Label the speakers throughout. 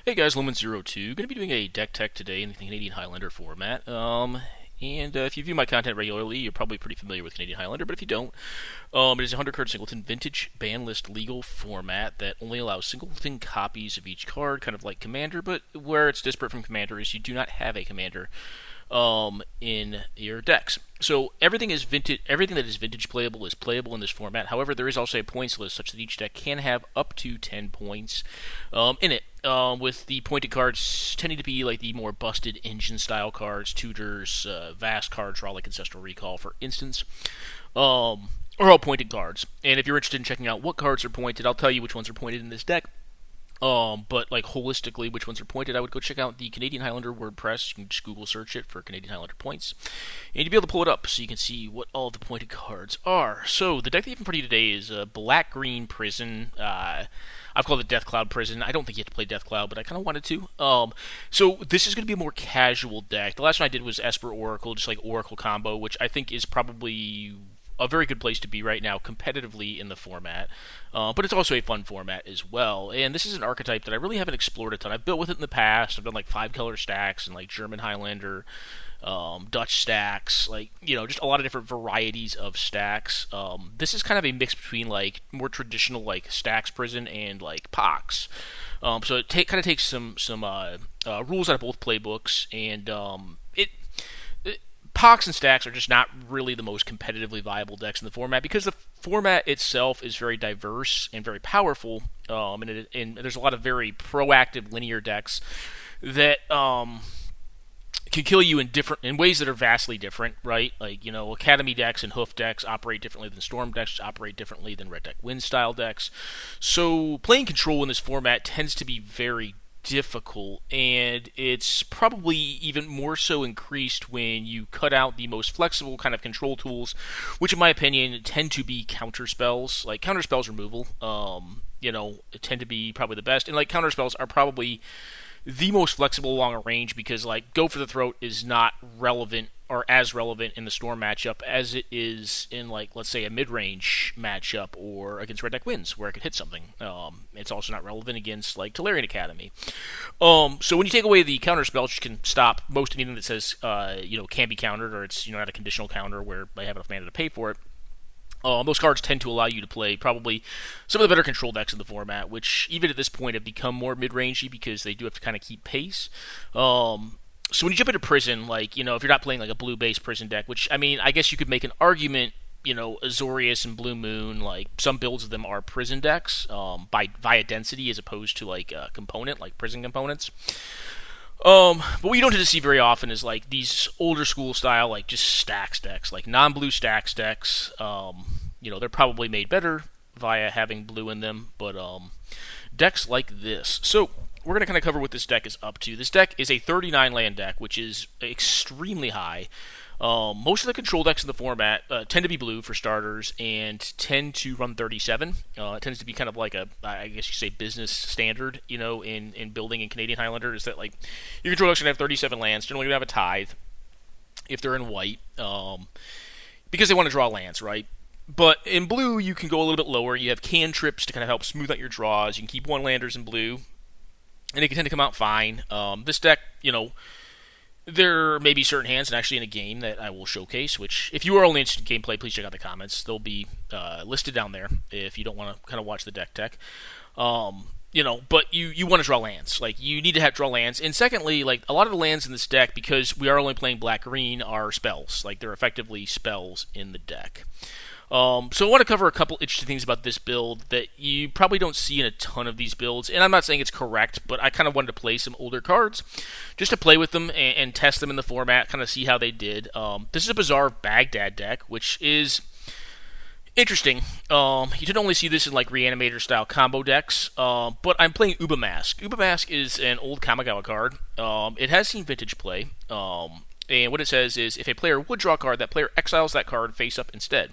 Speaker 1: Hey guys, Lumen02. Going to be doing a deck tech today in the Canadian Highlander format. And if you view my content regularly, you're probably pretty familiar with Canadian Highlander, but if you don't, it is a 100 card singleton vintage ban list legal format that only allows singleton copies of each card, kind of like Commander, but where it's disparate from Commander is you do not have a Commander in your decks. So everything that is vintage playable is playable in this format. However, there is also a points list such that each deck can have up to 10 points in it. With the pointed cards tending to be like the more busted engine style cards, tutors, vast cards, raw like Ancestral Recall, for instance. Are all pointed cards. And if you're interested in checking out what cards are pointed, I'll tell you which ones are pointed in this deck. But like holistically, which ones are pointed, I would go check out the Canadian Highlander WordPress. You can just Google search it for Canadian Highlander points, and you'll be able to pull it up so you can see what all the pointed cards are. So the deck that you have in front of you today is Black-Green Prison. I've called it Death Cloud Prison. I don't think you have to play Death Cloud, but I kind of wanted to. So this is going to be a more casual deck. The last one I did was Esper Oracle, just like Oracle combo, which I think is probably a very good place to be right now competitively in the format, but it's also a fun format as well. And this is an archetype that I really haven't explored a ton. I've built with it in the past. I've done like 5-color stacks and like German Highlander, Dutch stacks, like just a lot of different varieties of stacks. This is kind of a mix between like more traditional like stacks prison and like pox. So it kind of takes some rules out of both playbooks, and it Pox and Stax are just not really the most competitively viable decks in the format because the format itself is very diverse and very powerful, and there's a lot of very proactive linear decks that can kill you in ways that are vastly different, right? Like, Academy decks and Hoof decks operate differently than Storm decks, operate differently than Red Deck Win style decks. So playing control in this format tends to be very difficult, and it's probably even more so increased when you cut out the most flexible kind of control tools, which in my opinion tend to be counter spells. Like counter spells removal, tend to be probably the best, and like counter spells are probably the most flexible along a range because like Go for the Throat is not relevant or as relevant in the Storm matchup as it is in, like, let's say a mid-range matchup or against Red Deck Wins, where it could hit something. It's also not relevant against, like, Tolarian Academy. So when you take away the counter spells, which can stop most anything that says, can be countered, or it's, not a conditional counter where they have enough mana to pay for it, those cards tend to allow you to play probably some of the better control decks in the format, which even at this point have become more mid-rangey because they do have to kind of keep pace. So when you jump into Prison, like, if you're not playing like a blue-based Prison deck, which, I mean, I guess you could make an argument, Azorius and Blue Moon, like, some builds of them are Prison decks, via density as opposed to, like, a component, like Prison components. But what you don't tend to see very often is, like, these older school style, like, just Stax decks, like non-blue Stax decks. They're probably made better via having blue in them, but decks like this. So we're going to kind of cover what this deck is up to. This deck is a 39 land deck, which is extremely high. Most of the control decks in the format tend to be blue for starters and tend to run 37. It tends to be kind of like I guess you say, business standard, in building in Canadian Highlander, is that like your control decks are going to have 37 lands. Generally, you have a tithe if they're in white, because they want to draw lands, right? But in blue, you can go a little bit lower. You have cantrips to kind of help smooth out your draws. You can keep one-landers in blue, and they can tend to come out fine. This deck, there may be certain hands, and actually in a game that I will showcase, which, if you are only interested in gameplay, please check out the comments. They'll be listed down there if you don't want to kind of watch the deck tech. But you want to draw lands. Like, you need to draw lands. And secondly, like, a lot of the lands in this deck, because we are only playing black-green, are spells. Like, they're effectively spells in the deck. So I want to cover a couple interesting things about this build that you probably don't see in a ton of these builds. And I'm not saying it's correct, but I kind of wanted to play some older cards just to play with them and test them in the format, kind of see how they did. This is a Bizarre Baghdad deck, which is interesting. You can only see this in like Reanimator-style combo decks, but I'm playing Ubamask. Ubamask is an old Kamigawa card. It has seen vintage play. And what it says is, if a player would draw a card, that player exiles that card face up instead.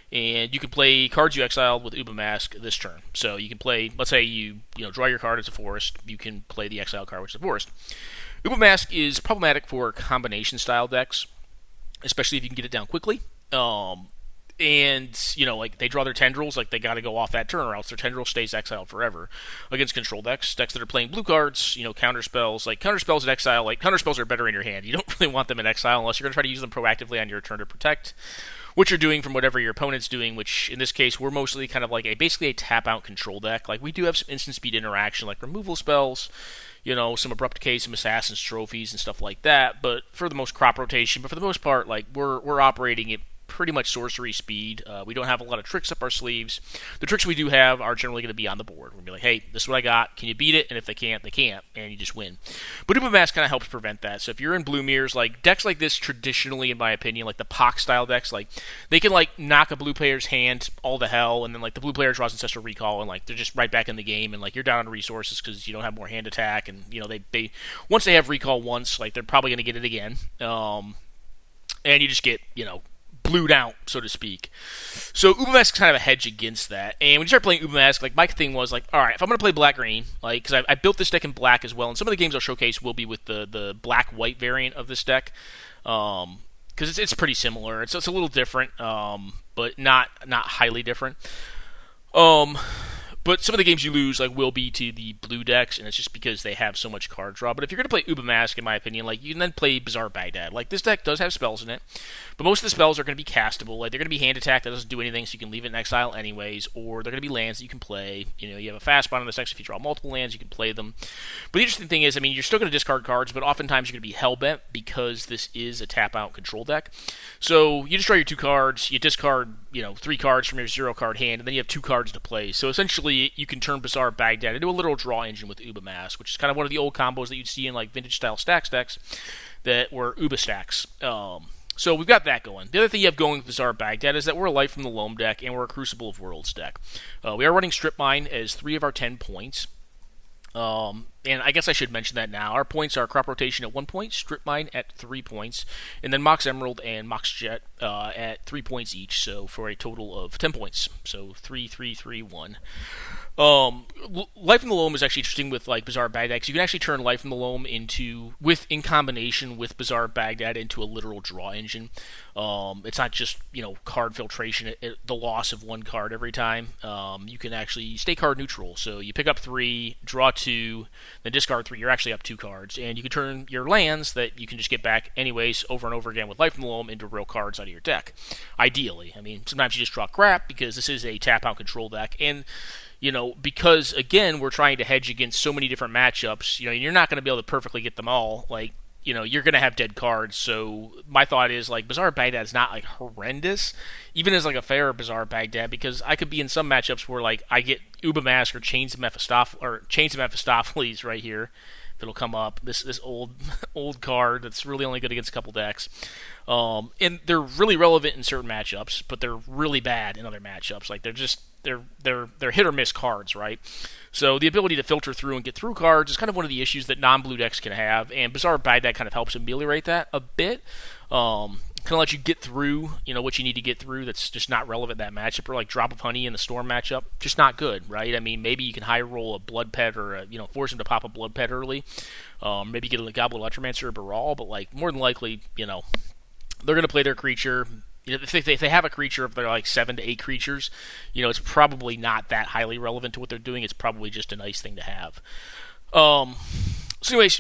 Speaker 1: And you can play cards you exiled with Ubamask this turn. So you can play, let's say you draw your card as a forest, you can play the exile card, which is a forest. Ubamask is problematic for combination style decks, especially if you can get it down quickly. and like they draw their tendrils, like they got to go off that turn, or else their tendril stays exiled forever. Against control decks that are playing blue cards, counter spells, like counter spells in exile, like counter spells are better in your hand. You don't really want them in exile unless you're going to try to use them proactively on your turn to protect what you're doing from whatever your opponent's doing, which in this case we're mostly kind of like basically a tap out control deck. Like we do have some instant speed interaction, like removal spells, some abrupt decay, some assassin's trophies and stuff like that. But for the most crop rotation, but for the most part, like we're operating at pretty much sorcery speed. We don't have a lot of tricks up our sleeves. The tricks we do have are generally going to be on the board. We're going to be like, hey, this is what I got. Can you beat it? And if they can't, they can't. And you just win. But Uber Mask kind of helps prevent that. So if you're in Blue Mirrors, like decks like this traditionally, in my opinion, like the Pox style decks, like they can like knock a blue player's hand all to hell, and then like the blue player draws Ancestral Recall, and like they're just right back in the game, and like you're down on resources because you don't have more hand attack, and they once they have recall once, like they're probably going to get it again. And you just get, blued out, so to speak. So Ubamask is kind of a hedge against that. And when you start playing Ubamask, like my thing was like, all right, if I'm going to play black-green, like because I built this deck in black as well, and some of the games I'll showcase will be with the black-white variant of this deck, because it's pretty similar. It's a little different, but not highly different. But some of the games you lose will be to the blue decks, and it's just because they have so much card draw. But if you're going to play Uba Mask, in my opinion, you can then play Bazaar Baghdad. Like, this deck does have spells in it, but most of the spells are going to be castable. Like, they're going to be hand attack that doesn't do anything, so you can leave it in exile anyways, or they're going to be lands that you can play. You have a fast spot on this deck, so if you draw multiple lands, you can play them. But the interesting thing is, you're still going to discard cards, but oftentimes you're going to be hell-bent because this is a tap-out control deck. So you just draw your 2 cards, you discard, 3 cards from your 0-card hand, and then you have 2 cards to play. So essentially, you can turn Bazaar Baghdad into a literal draw engine with Uba Mask, which is kind of one of the old combos that you'd see in vintage-style Stax decks that were Uba Stacks. So we've got that going. The other thing you have going with Bazaar Baghdad is that we're a Light from the Loam deck, and we're a Crucible of Worlds deck. We are running Strip Mine as 3 of our 10 points. And I guess I should mention that now. Our points are Crop Rotation at 1 point, Strip Mine at 3 points, and then Mox Emerald and Mox Jet at 3 points each, so for a total of 10 points. So 3, 3, 3, 1. Life in the Loam is actually interesting with Bazaar Baghdad, because you can actually turn Life in the Loam in combination with Bazaar Baghdad into a literal draw engine. It's not just card filtration at the loss of 1 card every time. You can actually stay card neutral, so you pick up 3, draw 2, then discard 3. You're actually up 2 cards, and you can turn your lands that you can just get back anyways over and over again with Life in the Loam into real cards out of your deck. Ideally, sometimes you just draw crap because this is a tap out control deck, and because, again, we're trying to hedge against so many different matchups, you're not going to be able to perfectly get them all. You're going to have dead cards, so my thought is, Bazaar Baghdad is not, horrendous, even as, a fair Bazaar Baghdad, because I could be in some matchups where, I get Uba Mask or Chains of Mephistopheles right here. It'll come up, this old card that's really only good against a couple decks. And they're really relevant in certain matchups, but they're really bad in other matchups. They're hit or miss cards, right? So the ability to filter through and get through cards is kind of one of the issues that non-blue decks can have, and Bazaar Baghdad kind of helps ameliorate that a bit. Kind of let you get through, what you need to get through that's just not relevant that matchup, or Drop of Honey in the Storm matchup, just not good, right? Maybe you can high roll a Blood Pet or, force him to pop a Blood Pet early. Maybe get a Goblin Electromancer or Baral, but, more than likely, they're going to play their creature. If they have a creature, if they're 7 to 8 creatures, it's probably not that highly relevant to what they're doing. It's probably just a nice thing to have. So anyways,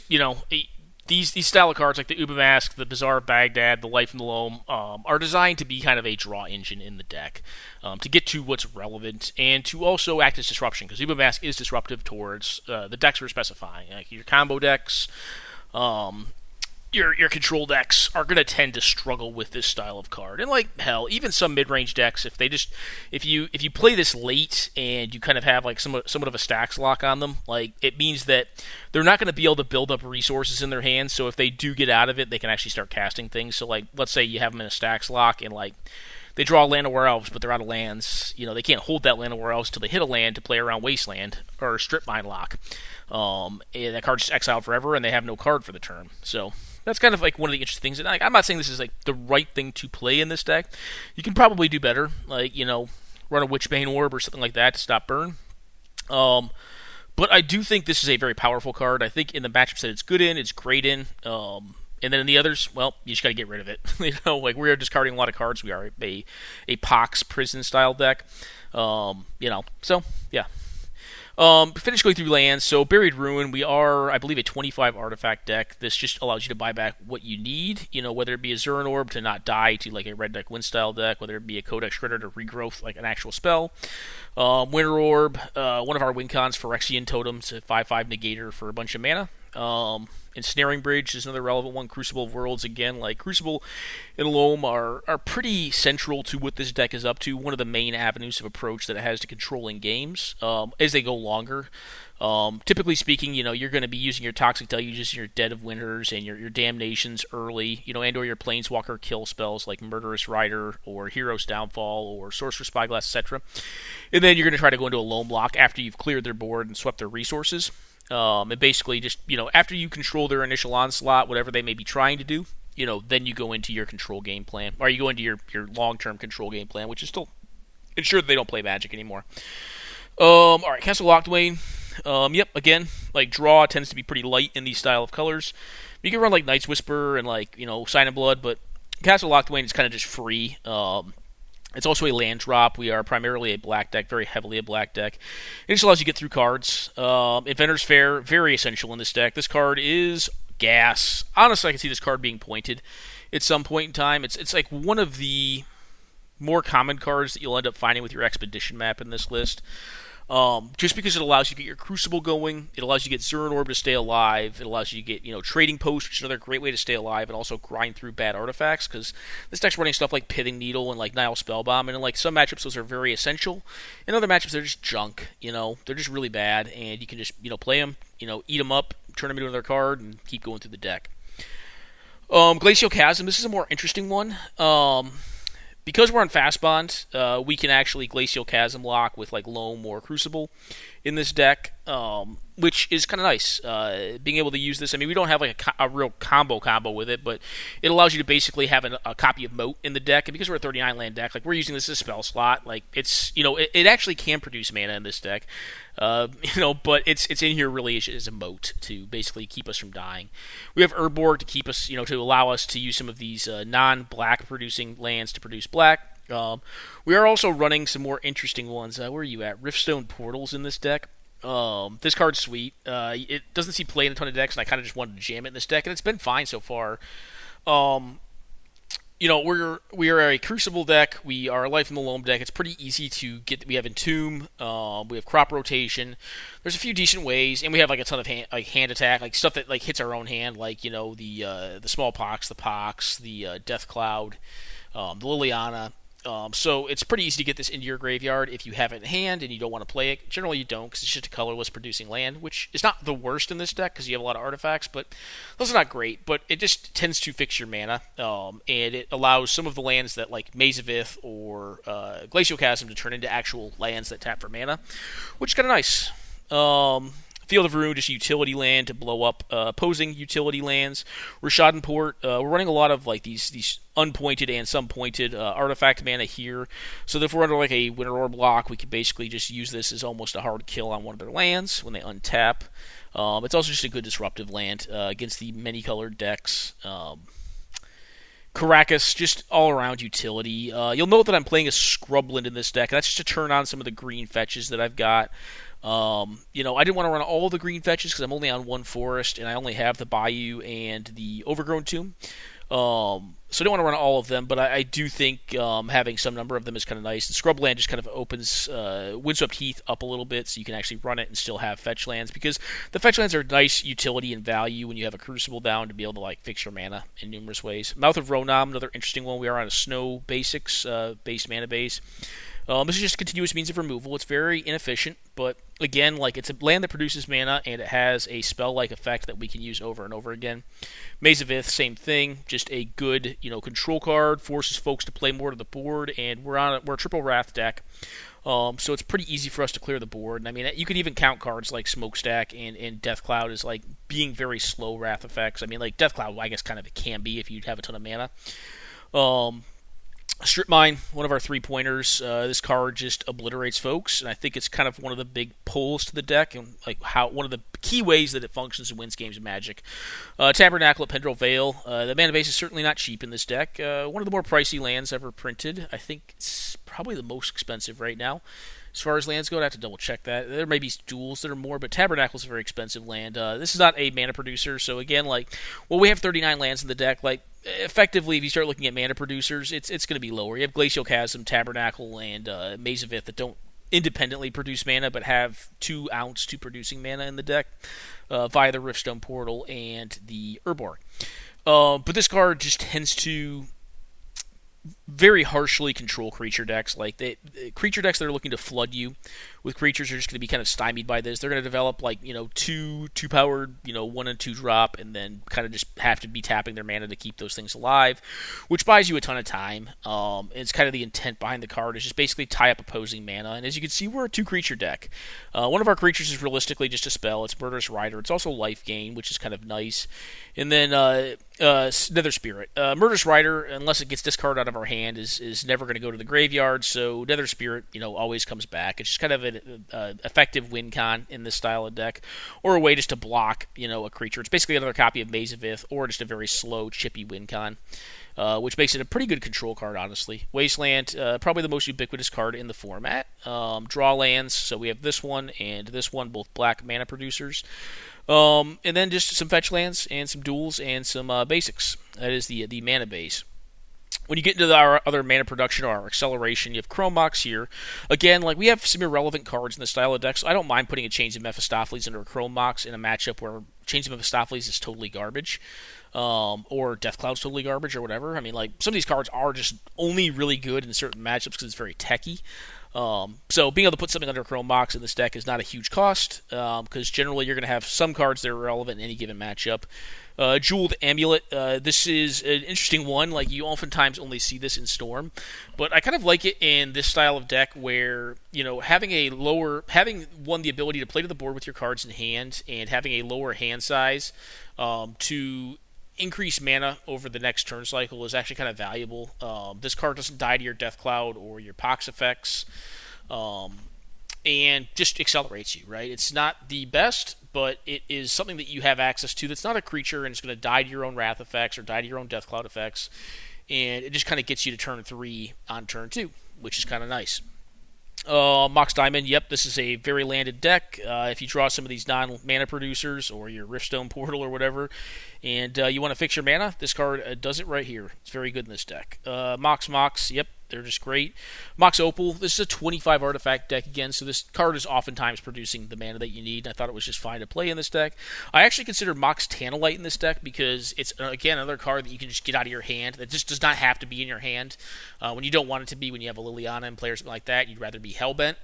Speaker 1: these style of cards, like the Uba Mask, the Bazaar Baghdad, the Life in the Loam, are designed to be kind of a draw engine in the deck, to get to what's relevant, and to also act as disruption, because Uba Mask is disruptive towards the decks we're specifying. Your combo decks, your control decks are going to tend to struggle with this style of card. And hell, even some mid-range decks, if you play this late and you kind of have somewhat of a Stax lock on them, it means that they're not going to be able to build up resources in their hands. So if they do get out of it, they can actually start casting things. So let's say you have them in a Stax lock and they draw a Land of Were-Elves, but they're out of lands. They can't hold that Land of Were-Elves until they hit a land to play around Wasteland or Strip Mine lock. And that card's just exiled forever, and they have no card for the turn. So that's kind of one of the interesting things. And I'm not saying this is the right thing to play in this deck. You can probably do better, run a Witchbane Orb or something like that to stop burn. But I do think this is a very powerful card. I think in the matchups that it's good in, it's great in. And then in the others, well, you just got to get rid of it. Like we are discarding a lot of cards. We are a Pox prison style deck. So yeah. Finish going through lands. So Buried Ruin, we are, I believe, a 25 artifact deck. This just allows you to buy back what you need. Whether it be a Zuran Orb to not die to like a red deck win style deck, whether it be a Codex Shredder to regrowth like an actual spell. Winter Orb, one of our win cons, Phyrexian Totems, a 5/5 negator for a bunch of mana. Ensnaring Bridge is another relevant one. Crucible of Worlds, again, like Crucible and Loam are pretty central to what this deck is up to. One of the main avenues of approach that it has to controlling games as they go longer. Typically speaking, you're going to be using your Toxic Deluges, your Dead of Winters, and your Damnations early, and or your Planeswalker kill spells like Murderous Rider or Hero's Downfall or Sorcerer's Spyglass, etc. And then you're going to try to go into a Loam block after you've cleared their board and swept their resources. And basically just, after you control their initial onslaught, whatever they may be trying to do, then you go into your control game plan, or you go into your long-term control game plan, which is still ensure that they don't play Magic anymore. Alright, Castle Locthwain. Yep, again, like draw tends to be pretty light in these style of colors. You can run like Night's Whisper and like, Sign of Blood, but Castle Locthwain is kind of just free. It's also a land drop. We are primarily a black deck, very heavily a black deck. It just allows you to get through cards. Inventor's Fair, very essential in this deck. This card is gas. Honestly, I can see this card being pointed at some point in time. It's like one of the more common cards that you'll end up finding with your Expedition map in this list. Just because it allows you to get your Crucible going, it allows you to get Zuran Orb to stay alive, it allows you to get, Trading Post, which is another great way to stay alive, and also grind through bad artifacts, because this deck's running stuff like Pithing Needle and like Nile Spellbomb, and in like some matchups those are very essential. In other matchups they're just junk, they're just really bad, and you can just, play them, eat them up, turn them into another card, and keep going through the deck. Glacial Chasm, this is a more interesting one. Because we're on Fast Bond, we can actually Glacial Chasm lock with like Loam or Crucible in this deck, which is kind of nice. Being able to use this, I mean, we don't have like a real combo with it, but it allows you to basically have a copy of Moat in the deck. And because we're a 39 land deck, like we're using this as a spell slot, like it's it actually can produce mana in this deck. But it's in here really as a moat to basically keep us from dying. We have Urborg to keep us, to allow us to use some of these non-black producing lands to produce black. We are also running some more interesting ones. Where are you at? Riftstone Portals in this deck. This card's sweet. It doesn't see play in a ton of decks, and I kind of just wanted to jam it in this deck, and it's been fine so far. We are a Crucible deck. We are a Life in the Loam deck. It's pretty easy to get. We have Entomb. We have Crop Rotation. There's a few decent ways, and we have like a ton of hand attack, like stuff that like hits our own hand, like the Smallpox, the Pox, the Death Cloud, the Liliana. So it's pretty easy to get this into your graveyard if you have it in hand and you don't want to play it. Generally you don't, because it's just a colorless producing land, which is not the worst in this deck because you have a lot of artifacts, but those are not great. But it just tends to fix your mana, and it allows some of the lands that like Maze of Ith or Glacial Chasm to turn into actual lands that tap for mana, which is kind of nice. Field of Ruin, just utility land to blow up opposing utility lands. Rishadan Port, we're running a lot of like these unpointed and some pointed artifact mana here. So if we're under like a Winter Orb block, we can basically just use this as almost a hard kill on one of their lands when they untap. It's also just a good disruptive land against the many-colored decks. Caracas, just all-around utility. You'll note that I'm playing a Scrubland in this deck. That's just to turn on some of the green fetches that I've got. I didn't want to run all the green fetches because I'm only on one forest, and I only have the Bayou and the Overgrown Tomb. So I don't want to run all of them, but I do think having some number of them is kind of nice. And Scrubland just kind of opens Windswept Heath up a little bit so you can actually run it and still have fetch lands, because the fetch lands are nice utility and value when you have a Crucible down to be able to like fix your mana in numerous ways. Mouth of Ronom, another interesting one. We are on a Snow basics, base mana base. This is just continuous means of removal. It's very inefficient, but again, like it's a land that produces mana and it has a spell-like effect that we can use over and over again. Maze of Ith, same thing. Just a good, control card, forces folks to play more to the board, and we're a triple Wrath deck. So it's pretty easy for us to clear the board. And I mean, you could even count cards like Smokestack and Death Cloud as like being very slow Wrath effects. I mean, like Death Cloud, I guess kind of it can be if you have a ton of mana. Strip Mine, one of our 3-pointers. This card just obliterates folks, and I think it's kind of one of the big pulls to the deck, and like how one of the key ways that it functions and wins games of Magic. Tabernacle at Pendrell Vale. The mana base is certainly not cheap in this deck. One of the more pricey lands ever printed. I think it's probably the most expensive right now. As far as lands go, I'd have to double check that. There may be duels that are more, but Tabernacle is a very expensive land. This is not a mana producer, so again, we have 39 lands in the deck. Effectively, if you start looking at mana producers, it's going to be lower. You have Glacial Chasm, Tabernacle, and Maze of Ith that don't independently produce mana, but have 2 ounce to producing mana in the deck via the Riftstone Portal and the Urborg. But this card just tends to very harshly control creature decks. Creature decks that are looking to flood you with creatures are just going to be kind of stymied by this. They're going to develop two powered 1 and 2 drop, and then kind of just have to be tapping their mana to keep those things alive, which buys you a ton of time. It's kind of the intent behind the card is just basically tie up opposing mana. And as you can see, we're a 2 creature deck. One of our creatures is realistically just a spell. It's Murderous Rider. It's also life gain, which is kind of nice. And then Nether Spirit. Murderous Rider, unless it gets discarded out of our hand, is never going to go to the graveyard. So Nether Spirit, always comes back. It's just kind of an effective win con in this style of deck, or a way just to block, a creature. It's basically another copy of Maze of Ith, or just a very slow, chippy win con. Which makes it a pretty good control card, honestly. Wasteland, probably the most ubiquitous card in the format. Draw lands, so we have this one and this one, both black mana producers. And then just some fetch lands and some duels and some basics. That is the mana base. When you get into our other mana production or our acceleration, you have Chrome Mox here. Again, we have some irrelevant cards in the style of deck, so I don't mind putting a Chains of Mephistopheles into a Chrome Mox in a matchup where Chains of Mephistopheles is totally garbage. Or Death Cloud's totally garbage or whatever. I mean, some of these cards are just only really good in certain matchups because it's very techy. So being able to put something under Chrome Mox in this deck is not a huge cost, because generally you're going to have some cards that are relevant in any given matchup. Jeweled Amulet, this is an interesting one. You oftentimes only see this in Storm, but I kind of like it in this style of deck where, having the ability to play to the board with your cards in hand and having a lower hand size to increase mana over the next turn cycle is actually kind of valuable. This card doesn't die to your Death Cloud or your Pox effects, and just accelerates you, right? It's not the best, but it is something that you have access to that's not a creature, and it's going to die to your own Wrath effects or die to your own Death Cloud effects, and it just kind of gets you to turn 3 on turn 2, which is kind of nice. Mox Diamond, yep, this is a very landed deck. If you draw some of these non-mana producers or your Riftstone Portal or whatever, and you want to fix your mana, this card does it right here. It's very good in this deck. Mox, yep, they're just great. Mox Opal, this is a 25 artifact deck again, so this card is oftentimes producing the mana that you need, and I thought it was just fine to play in this deck. I actually consider Mox Tantalite in this deck because it's, again, another card that you can just get out of your hand that just does not have to be in your hand. When you don't want it to be, when you have a Liliana and play or something like that, you'd rather be Hellbent.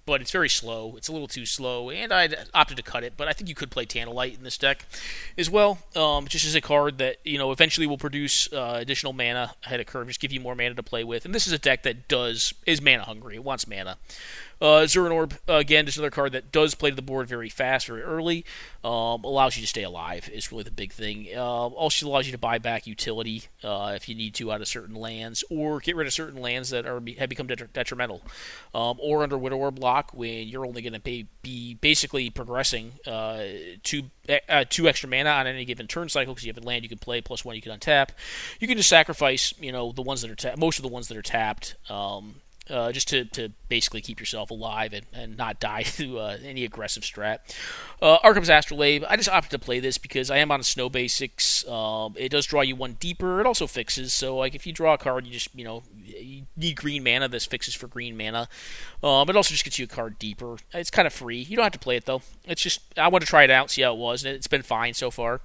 Speaker 1: But it's very slow. It's a little too slow, and I opted to cut it. But I think you could play Tantalite in this deck as well. Just as a card that eventually will produce additional mana ahead of curve, just give you more mana to play with. And this is a deck that is mana hungry. It wants mana. Zuran Orb, again, just another card that does play to the board very fast, very early. Allows you to stay alive is really the big thing. Also allows you to buy back utility if you need to out of certain lands, or get rid of certain lands that have become detrimental. Or under Widower block, when you're only going to be basically progressing 2 extra mana on any given turn cycle because you have a land you can play plus 1 you can untap. You can just sacrifice the ones that are most of the ones that are tapped. Just to basically keep yourself alive and not die to any aggressive strat. Arkham's Astrolabe, I just opted to play this because I am on snow basics. It does draw you 1 deeper. It also fixes, so if you draw a card, you just, you need green mana. This fixes for green mana. It also just gets you a card deeper. It's kind of free. You don't have to play it, though. It's just, I want to try it out, see how it was, and it's been fine so far.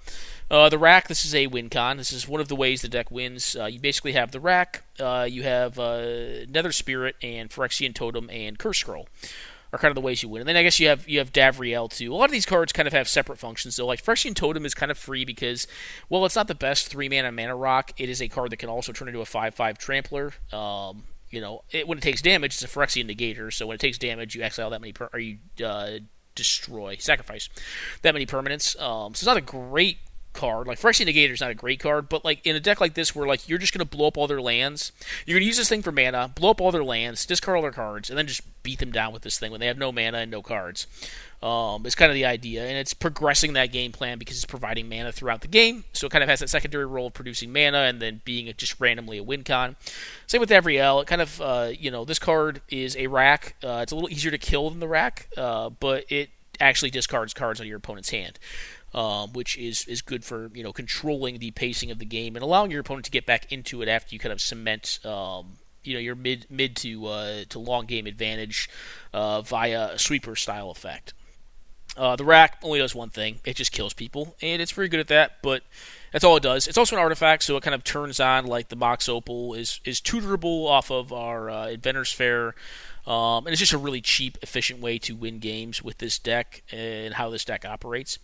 Speaker 1: The Rack, this is a win con. This is one of the ways the deck wins. You basically have the Rack, you have Nether Spirit, and Phyrexian Totem, and Curse Scroll are kind of the ways you win. And then I guess you have Davriel, too. A lot of these cards kind of have separate functions, though. Phyrexian Totem is kind of free because, well, it's not the best 3-mana mana rock. It is a card that can also turn into a 5/5 Trampler. When it takes damage, it's a Phyrexian Negator, so when it takes damage, you exile that many, sacrifice that many permanents. So it's not a great
Speaker 2: card. Like, Phyrexian Negator is not a great card, but like in a deck like this where like you're just going to blow up all their lands, you're going to use this thing for mana, blow up all their lands, discard all their cards, and then just beat them down with this thing when they have no mana and no cards. It's kind of the idea, and it's progressing that game plan because it's providing mana throughout the game, so it kind of has that secondary role of producing mana and then being just randomly a win con. Same with Evriel. It kind of, this card is a rack. It's a little easier to kill than the rack, but it actually discards cards out of your opponent's hand, which is good for controlling the pacing of the game and allowing your opponent to get back into it after you kind of cement your mid to long game advantage via a sweeper style effect. The rack only does one thing. It just kills people, and it's very good at that, but that's all it does. It's also an artifact, so it kind of turns on like the Mox Opal is tutorable off of our Inventor's Fair, and it's just a really cheap, efficient way to win games with this deck and how this deck operates.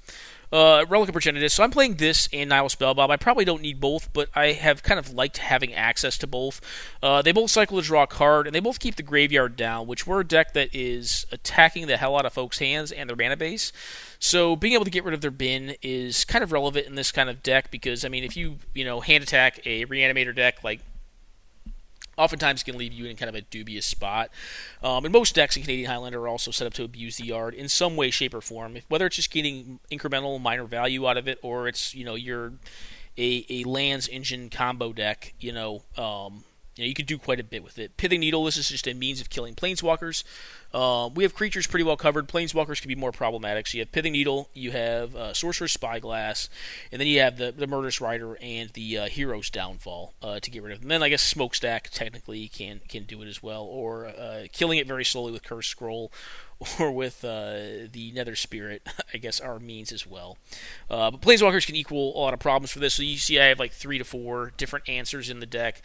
Speaker 2: Relic of Progenitus. So I'm playing this and Nihil Spellbomb. I probably don't need both, but I have kind of liked having access to both. They both cycle to draw a card, and they both keep the graveyard down, which we're a deck that is attacking the hell out of folks' hands and their mana base. So being able to get rid of their bin is kind of relevant in this kind of deck because, I mean, if you hand attack a Reanimator deck, like, oftentimes can leave you in kind of a dubious spot. And most decks in Canadian Highlander are also set up to abuse the yard in some way, shape, or form. Whether it's just getting incremental minor value out of it, or it's you're a lands engine combo deck. You can do quite a bit with it. Pithing Needle, this is just a means of killing planeswalkers. We have creatures pretty well covered. Planeswalkers can be more problematic. So you have Pithing Needle, you have Sorcerer's Spyglass, and then you have the Murderous Rider and the Hero's Downfall to get rid of them. And then I guess Smokestack technically can do it as well, or killing it very slowly with Curse Scroll, or with the Nether Spirit, I guess, are means as well. But Planeswalkers can equal a lot of problems for this. So you see I have like 3 to 4 different answers in the deck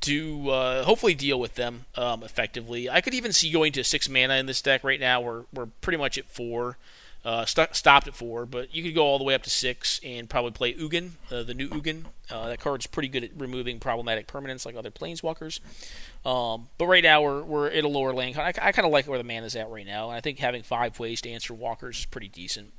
Speaker 2: to hopefully deal with them effectively. I could even see going to 6 mana in this deck right now. We're pretty much at 4. Stopped at 4, but you could go all the way up to 6 and probably play Ugin, the new Ugin. That card's pretty good at removing problematic permanents like other Planeswalkers. But right now we're at a lower land. I kind of like where the mana's at right now, and I think having 5 ways to answer walkers is pretty decent.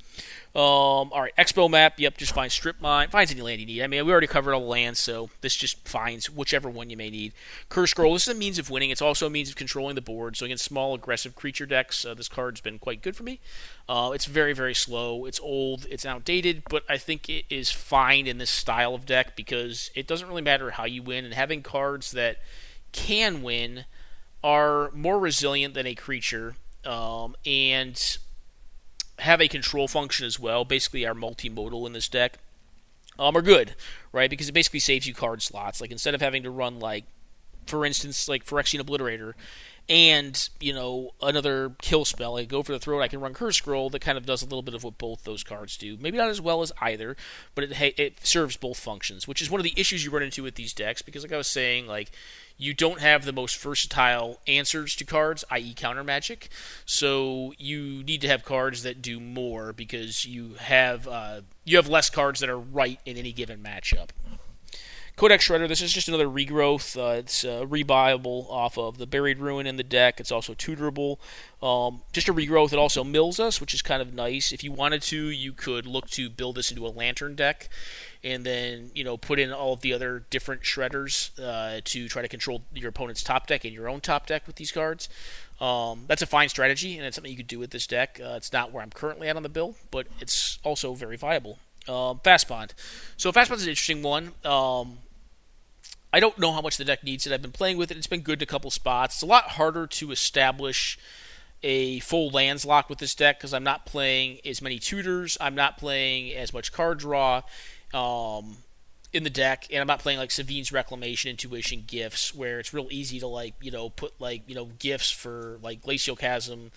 Speaker 2: All right, Expo map. Yep, just finds Strip Mine. Finds any land you need. I mean, we already covered all the lands, so this just finds whichever one you may need. Curse Scroll. This is a means of winning. It's also a means of controlling the board. So against small, aggressive creature decks, this card's been quite good for me. It's very, very slow. It's old. It's outdated, but I think it is fine in this style of deck because it doesn't really matter how you win, and having cards that can win are more resilient than a creature, and have a control function as well. Basically, are multimodal in this deck. Are good, right? Because it basically saves you card slots. Like instead of having to run like, for instance, like Phyrexian Obliterator, and another kill spell, like Go for the Throat, I can run Curse Scroll that kind of does a little bit of what both those cards do. Maybe not as well as either, but it serves both functions, which is one of the issues you run into with these decks. Because like I was saying, like, you don't have the most versatile answers to cards, i.e. counter magic. So you need to have cards that do more because you have less cards that are right in any given matchup. Codex Shredder, this is just another regrowth. It's rebuyable off of the Buried Ruin in the deck. It's also tutorable. Just a regrowth. It also mills us, which is kind of nice. If you wanted to, you could look to build this into a Lantern deck and then put in all of the other different shredders to try to control your opponent's top deck and your own top deck with these cards. That's a fine strategy, and it's something you could do with this deck. It's not where I'm currently at on the build, but it's also very viable. Fast Bond. So Fast Bond's an interesting one. I don't know how much the deck needs it. I've been playing with it. It's been good in a couple spots. It's a lot harder to establish a full lands lock with this deck because I'm not playing as many tutors. I'm not playing as much card draw in the deck, and I'm not playing like Savine's Reclamation, Intuition, Gifts, where it's real easy to put gifts for like Glacial Chasm,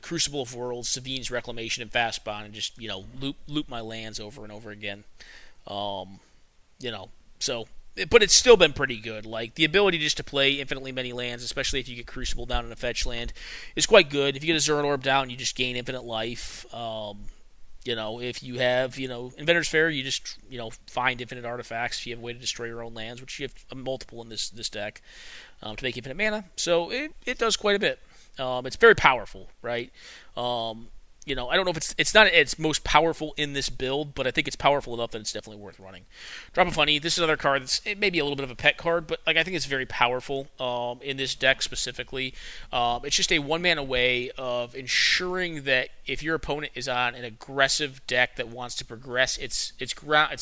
Speaker 2: Crucible of Worlds, Savine's Reclamation, and Fast Bond, and just loop my lands over and over again. So, but it's still been pretty good. Like, the ability just to play infinitely many lands, especially if you get Crucible down in a fetch land, is quite good. If you get a Zern Orb down, you just gain infinite life. If you have, Inventor's Fair, you just, find infinite artifacts if you have a way to destroy your own lands, which you have multiple in this deck to make infinite mana. So it does quite a bit. It's very powerful, right? I don't know if it's not its most powerful in this build, but I think it's powerful enough that it's definitely worth running. Drop of Honey. This is another card that's it may be a little bit of a pet card, but like I think it's very powerful in this deck specifically. It's just a one-mana way of ensuring that if your opponent is on an aggressive deck that wants to progress its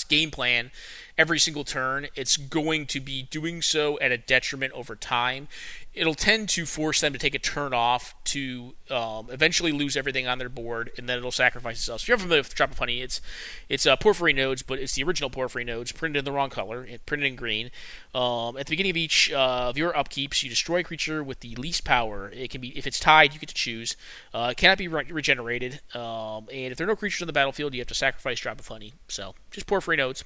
Speaker 2: game plan every single turn, it's going to be doing so at a detriment over time. It'll tend to force them to take a turn off to eventually lose everything on their board, and then it'll sacrifice itself. So if you're familiar with Drop of Honey, it's Porphyry Nodes, but it's the original Porphyry Nodes, printed in the wrong color, printed in green. At the beginning of each of your upkeeps, you destroy a creature with the least power. It can be, if it's tied, you get to choose. It cannot be regenerated, and if there are no creatures on the battlefield, you have to sacrifice Drop of Honey. So just Porphyry Nodes.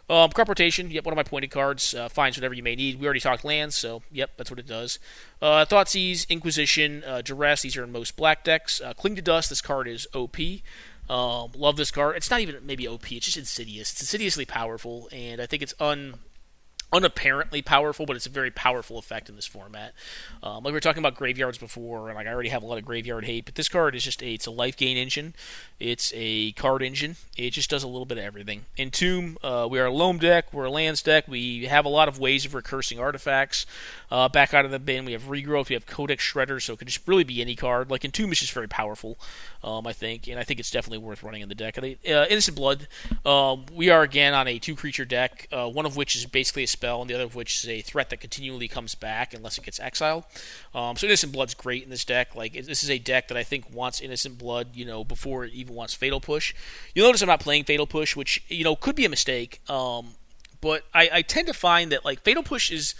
Speaker 2: Crop Rotation, yep, one of my pointed cards, finds whatever you may need. We already talked lands, so yep, that's what it does. Thoughtseize, Inquisition, Duress, these are in most black decks. Cling to Dust, this card is OP. Love this card. It's not even maybe OP, it's just insidious. It's insidiously powerful, and I think it's unapparently powerful, but it's a very powerful effect in this format. Like we were talking about graveyards before, and like I already have a lot of graveyard hate, but this card is it's a life gain engine. It's a card engine. It just does a little bit of everything. Entomb, we are a loam deck, we're a lands deck. We have a lot of ways of recursing artifacts. Back out of the bin, we have Regrowth, we have Codex Shredder, so it could just really be any card. Like Entomb is just very powerful, I think, and I think it's definitely worth running in the deck. Innocent Blood, we are again on a 2-creature deck, one of which is basically a spell, and the other of which is a threat that continually comes back unless it gets exiled. So Innocent Blood's great in this deck. Like this is a deck that I think wants Innocent Blood, before it even wants Fatal Push. You'll notice I'm not playing Fatal Push, which could be a mistake. But I tend to find that like Fatal Push is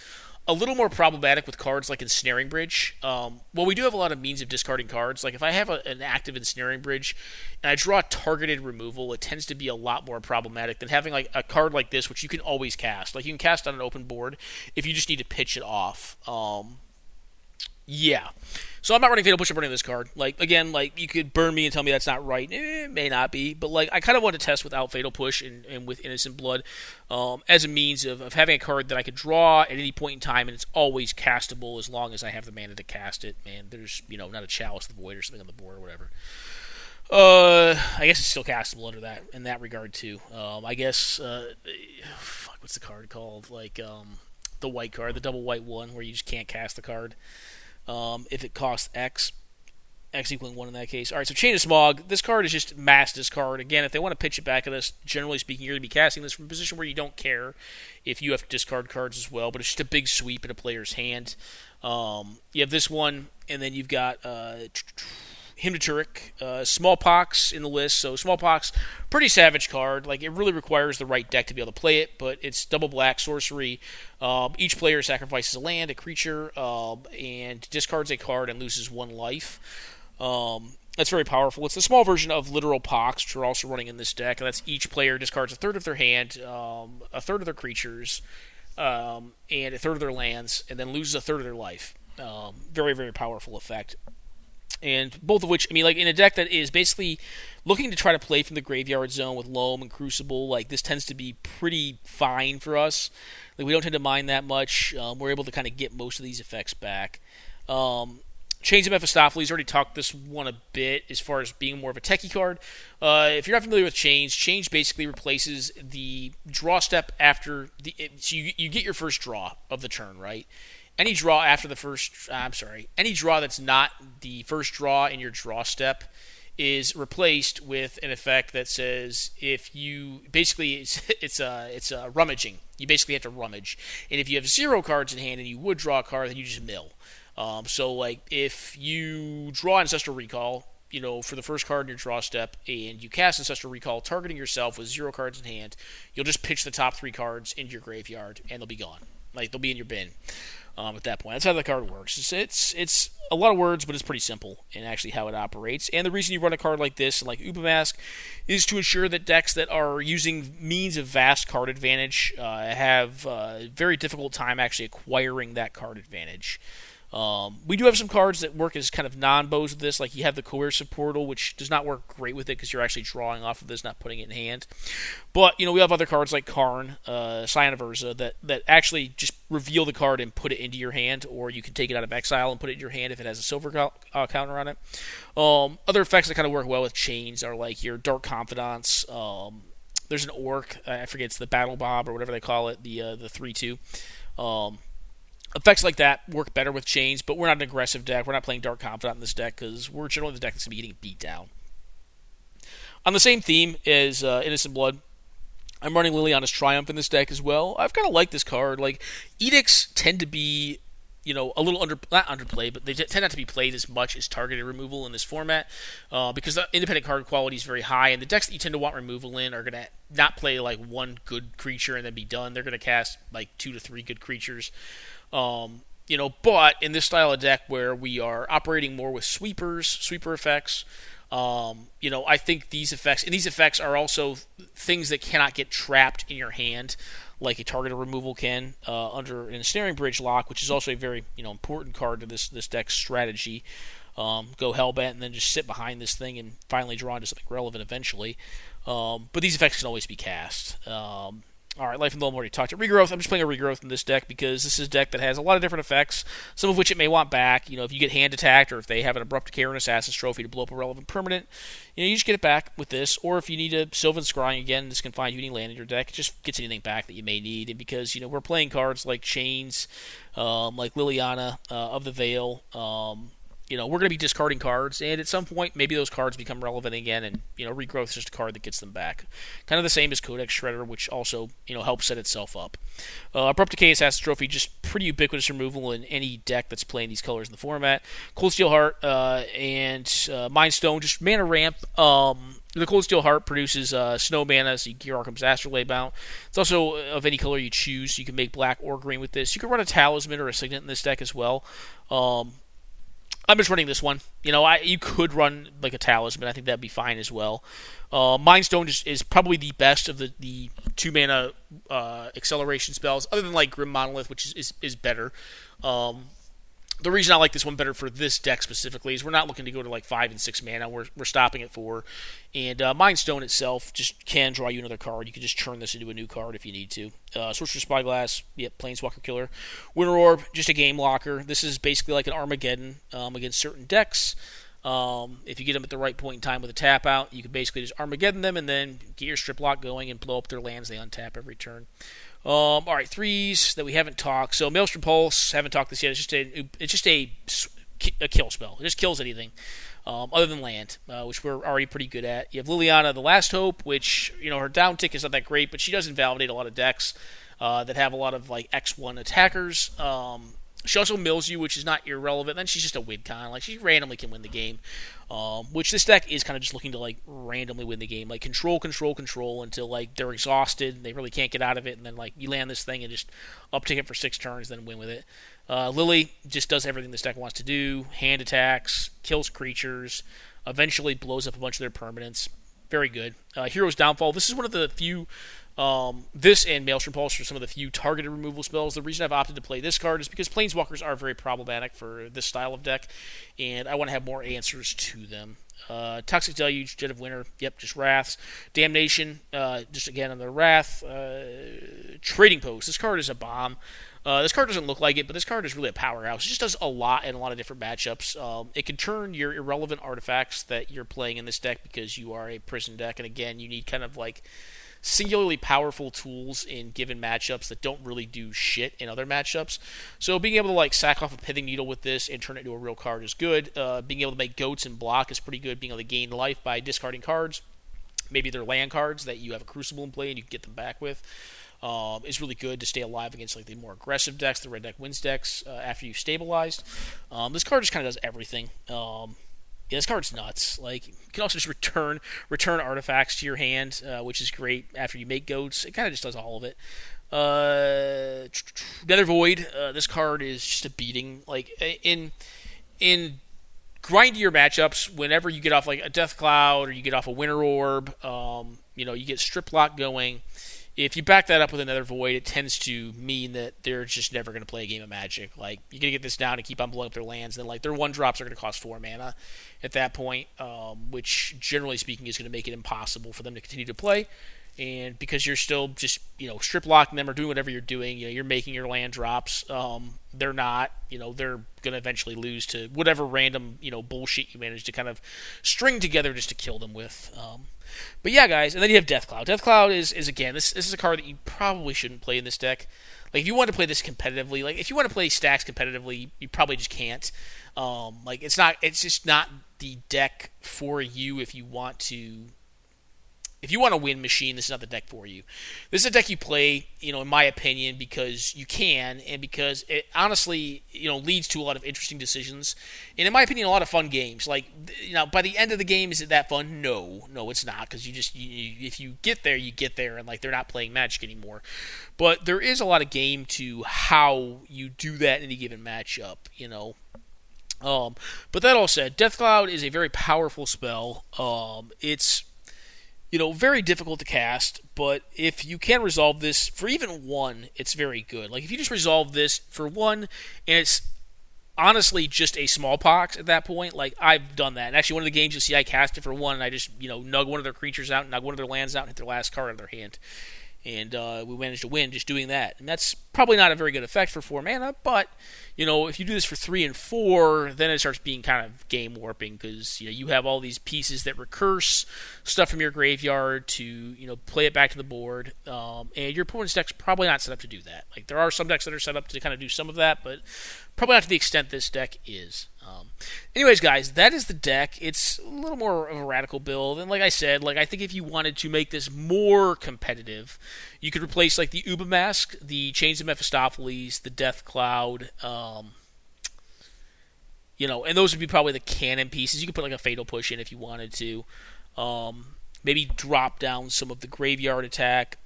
Speaker 2: a little more problematic with cards like Ensnaring Bridge. Well, we do have a lot of means of discarding cards. Like if I have an active Ensnaring Bridge and I draw targeted removal, it tends to be a lot more problematic than having like a card like this, which you can always cast. Like you can cast on an open board if you just need to pitch it off. Yeah. So I'm not running Fatal Push, I'm running this card. Like, again, like, you could burn me and tell me that's not right. It may not be. But, like, I kind of want to test without Fatal Push and with Innocent Blood as a means of having a card that I could draw at any point in time, and it's always castable as long as I have the mana to cast it. And there's, not a Chalice of the Void or something on the board or whatever. I guess it's still castable under that, in that regard, too. I guess, what's the card called? Like, the white card, the double white one, where you just can't cast the card. If it costs X equaling 1 in that case. Alright, so Chain of Smog. This card is just mass discard. Again, if they want to pitch it back at us, generally speaking, you're going to be casting this from a position where you don't care if you have to discard cards as well, but it's just a big sweep in a player's hand. You have this one, and then you've got Hymn to Turek, Smallpox in the list. So Smallpox, pretty savage card. Like, it really requires the right deck to be able to play it, but it's double black sorcery. Each player sacrifices a land, a creature, and discards a card and loses 1 life. That's very powerful. It's the small version of Literal Pox, which we're also running in this deck, and that's each player discards a third of their hand, a third of their creatures, and a third of their lands, and then loses a third of their life. Very, very powerful effect. And both of which, I mean, like in a deck that is basically looking to try to play from the graveyard zone with Loam and Crucible, like this tends to be pretty fine for us. Like we don't tend to mind that much. We're able to kind of get most of these effects back. Chains of Mephistopheles, already talked this one a bit as far as being more of a techie card. If you're not familiar with Change basically replaces the draw step after the. So you get your first draw of the turn, right? Any draw after the first, any draw that's not the first draw in your draw step is replaced with an effect that says if you basically it's rummaging. You basically have to rummage, and if you have 0 cards in hand and you would draw a card, then you just mill. So like if you draw Ancestral Recall, for the first card in your draw step, and you cast Ancestral Recall targeting yourself with 0 cards in hand, you'll just pitch the top 3 cards into your graveyard, and they'll be gone. Like they'll be in your bin. At that point, that's how the card works. It's a lot of words, but it's pretty simple in actually how it operates. And the reason you run a card like this, like Ubamask, is to ensure that decks that are using means of vast card advantage have a very difficult time actually acquiring that card advantage. We do have some cards that work as kind of non-bows with this, like you have the Coercive Portal, which does not work great with it because you're actually drawing off of this, not putting it in hand. But, we have other cards like Karn, Scion of Urza, that actually just reveal the card and put it into your hand, or you can take it out of exile and put it in your hand if it has a silver counter on it. Other effects that kind of work well with chains are like your Dark Confidants. There's an Orc, I forget, it's the Battle Bob or whatever they call it, the 3/2. Effects like that work better with chains, but we're not an aggressive deck. We're not playing Dark Confidant in this deck because we're generally the deck that's going to be getting beat down. On the same theme as Innocent Blood, I'm running Liliana's Triumph in this deck as well. I've kind of liked this card. Like, Edicts tend to be, a little not underplayed, but they tend not to be played as much as targeted removal in this format because the independent card quality is very high, and the decks that you tend to want removal in are going to not play like one good creature and then be done. They're going to cast like 2 to 3 good creatures. But in this style of deck where we are operating more with sweeper effects, I think these effects are also things that cannot get trapped in your hand, like a targeted removal can under an Ensnaring Bridge lock, which is also a very important card to this deck's strategy. Go Hellbent and then just sit behind this thing and finally draw into something relevant eventually. But these effects can always be cast. All right, Life and Loam already talked about Regrowth. I'm just playing a Regrowth in this deck because this is a deck that has a lot of different effects, some of which it may want back. If you get hand attacked or if they have an Abrupt Decay or an Assassin's Trophy to blow up a relevant permanent, you just get it back with this. Or if you need a Sylvan Scrying again, this can find you any land in your deck. It just gets anything back that you may need. And because, we're playing cards like Chains, like Liliana of the Veil, we're going to be discarding cards, and at some point, maybe those cards become relevant again, and, Regrowth is just a card that gets them back. Kind of the same as Codex Shredder, which also, helps set itself up. Abrupt Decay, Assassin's Trophy, just pretty ubiquitous removal in any deck that's playing these colors in the format. Cold Steel Heart and Mind Stone, just mana ramp. The Cold Steel Heart produces snow mana, so you can gear Arkham's Astrolabe out. It's also of any color you choose, so you can make black or green with this. You can run a Talisman or a Signet in this deck as well. I'm just running this one. You could run like a Talisman. I think that'd be fine as well. Mind Stone is probably the best of the 2 mana acceleration spells, other than like Grim Monolith, which is better. The reason I like this one better for this deck specifically is we're not looking to go to like 5 and 6 mana. We're stopping at 4. And Mind Stone itself just can draw you another card. You can just turn this into a new card if you need to. Sorcerer Spyglass, Planeswalker Killer. Winter Orb, just a game locker. This is basically like an Armageddon against certain decks. If you get them at the right point in time with a tap out, you can basically just Armageddon them and then get your strip lock going and blow up their lands they untap every turn. All right, 3s that we haven't talked. So Maelstrom Pulse, haven't talked this yet. It's just a kill spell. It just kills anything other than land, which we're already pretty good at. You have Liliana, the Last Hope, which her down tick is not that great, but she does invalidate a lot of decks that have a lot of like X1 attackers. She also mills you, which is not irrelevant. Then she's just a win con. Like, she randomly can win the game. Which this deck is kind of just looking to, like, randomly win the game. Like, control until, like, they're exhausted and they really can't get out of it. And then, like, you land this thing and just uptick it for 6 turns, then win with it. Lily just does everything this deck wants to do. Hand attacks, kills creatures, eventually blows up a bunch of their permanents. Very good. Hero's Downfall. This is one of the few... this and Maelstrom Pulse are some of the few targeted removal spells. The reason I've opted to play this card is because Planeswalkers are very problematic for this style of deck, and I want to have more answers to them. Toxic Deluge, Jet of Winter, just Wraths. Damnation, just again on the Wrath. Trading Post, this card is a bomb. This card doesn't look like it, but this card is really a powerhouse. It just does a lot in a lot of different matchups. It can turn your irrelevant artifacts that you're playing in this deck because you are a prison deck, and again, you need kind of like singularly powerful tools in given matchups that don't really do shit in other matchups. So being able to like sack off a Pithing Needle with this and turn it into a real card is good. Being able to make goats and block is pretty good. Being able to gain life by discarding cards, maybe they're land cards that you have a Crucible in play and you can get them back with, is really good to stay alive against like the more aggressive decks, the red deck wins decks after you've stabilized. This card just kind of does everything. This card's nuts. Like, you can also just return artifacts to your hand, which is great after you make goats. It kind of just does all of it. Nether Void. This card is just a beating. Like, in grindier matchups, whenever you get off like a Death Cloud or you get off a Winter Orb, you get Strip Lock going, if you back that up with another void, it tends to mean that they're just never going to play a game of Magic. Like, you're going to get this down and keep on blowing up their lands, and then, like, their 1-drops are going to cost 4 mana at that point, which, generally speaking, is going to make it impossible for them to continue to play. And because you're still just, strip locking them or doing whatever you're doing, you're making your land drops. They're not, they're going to eventually lose to whatever random, bullshit you manage to kind of string together just to kill them with. But yeah, guys, and then you have Death Cloud. Death Cloud is again, this is a card that you probably shouldn't play in this deck. Like, if you want to play this competitively, like, if you want to play Stax competitively, you probably just can't. It's just not the deck for you if you want to. If you want to win Machine, this is not the deck for you. This is a deck you play, in my opinion, because you can, and because it honestly, leads to a lot of interesting decisions, and in my opinion, a lot of fun games. Like, by the end of the game, is it that fun? No, it's not, because if you get there, you get there, and, like, they're not playing Magic anymore. But there is a lot of game to how you do that in any given matchup, But that all said, Death Cloud is a very powerful spell. It's very difficult to cast, but if you can resolve this for even 1, it's very good. Like, if you just resolve this for 1, and it's honestly just a smallpox at that point, like, I've done that. And actually, one of the games, you'll see I cast it for 1, and I just, nug one of their creatures out, nug one of their lands out, and hit their last card out of their hand. And we managed to win just doing that. And that's probably not a very good effect for 4 mana, but, if you do this for 3 and 4, then it starts being kind of game warping, because, you have all these pieces that recurse stuff from your graveyard to, play it back to the board. And your opponent's deck's probably not set up to do that. Like, there are some decks that are set up to kind of do some of that, but probably not to the extent this deck is. Anyways, guys, that is the deck. It's a little more of a radical build, and like I said, I think if you wanted to make this more competitive, you could replace, like, the Uba Mask, the Chains of Mephistopheles, the Death Cloud, and those would be probably the canon pieces. You could put, like, a Fatal Push in if you wanted to. Maybe drop down some of the Graveyard Attack.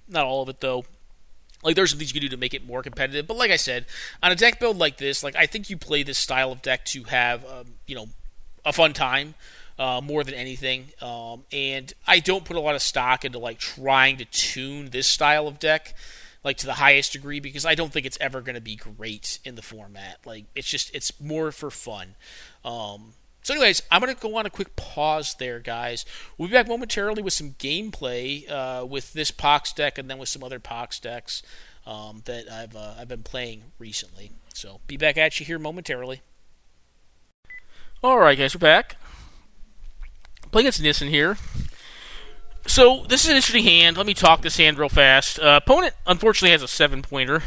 Speaker 2: Not all of it, though. Like, there's some things you can do to make it more competitive. But like I said, on a deck build like this, like, I think you play this style of deck to have, a fun time more than anything. And I don't put a lot of stock into, like, trying to tune this style of deck, like, to the highest degree, because I don't think it's ever going to be great in the format. Like, it's more for fun. So anyways, I'm going to go on a quick pause there, guys. We'll be back momentarily with some gameplay with this Pox deck, and then with some other Pox decks that I've been playing recently. So be back at you here momentarily.
Speaker 1: Alright, guys, we're back. Playing against Nissen here. So this is an interesting hand. Let me talk this hand real fast. Opponent, unfortunately, has a 7-pointer.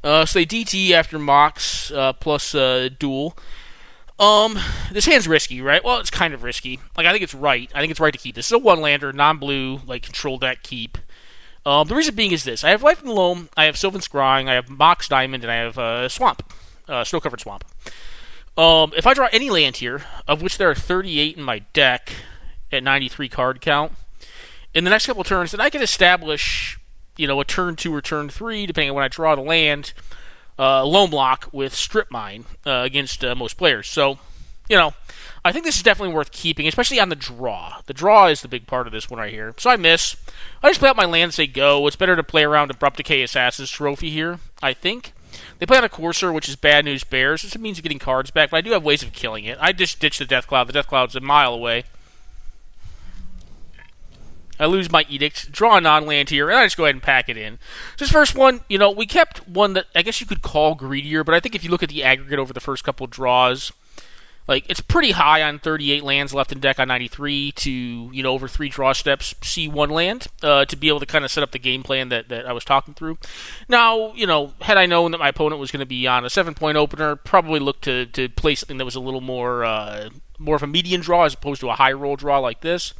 Speaker 1: So they DT after Mox plus Duel. This hand's risky, right? Well, it's kind of risky. Like, I think it's right. I think it's right to keep this. This is a 1-lander, non-blue, like, control deck keep. The reason being is this. I have Life in the Loam, I have Sylvan Scrying, I have Mox Diamond, and I have Swamp. Snow-covered Swamp. If I draw any land here, of which there are 38 in my deck at 93 card count, in the next couple turns, then I can establish, a turn 2 or turn 3, depending on when I draw the land, Loam Lock with Strip Mine against most players. So, I think this is definitely worth keeping, especially on the draw. The draw is the big part of this one right here. So I miss. I just play out my land and say go. It's better to play around Abrupt Decay Assassin's Trophy here, I think. They play on a Courser, which is Bad News Bears. It's a means of getting cards back, but I do have ways of killing it. I just ditch the Death Cloud. The Death Cloud's a mile away. I lose my Edict, draw a non-land here, and I just go ahead and pack it in. This first one, we kept one that I guess you could call greedier, but I think if you look at the aggregate over the first couple draws, like, it's pretty high on 38 lands left in deck on 93 to, over 3 draw steps, see 1 land, to be able to kind of set up the game plan that I was talking through. Now, had I known that my opponent was going to be on a 7-point opener, probably look to play something that was a little more of a median draw as opposed to a high roll draw like this.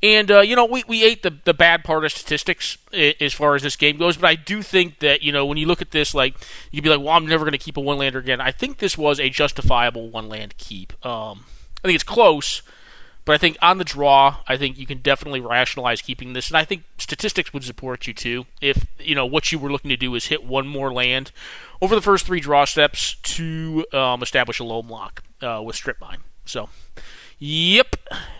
Speaker 1: And, we ate the bad part of statistics as far as this game goes, but I do think that, when you look at this, like, you'd be like, well, I'm never going to keep a 1-lander again. I think this was a justifiable 1-land keep. I think it's close, but I think on the draw, I think you can definitely rationalize keeping this, and I think statistics would support you, too, if, what you were looking to do is hit 1 more land over the first 3 draw steps to establish a Loam Lock with Strip Mine. So,
Speaker 2: Yep.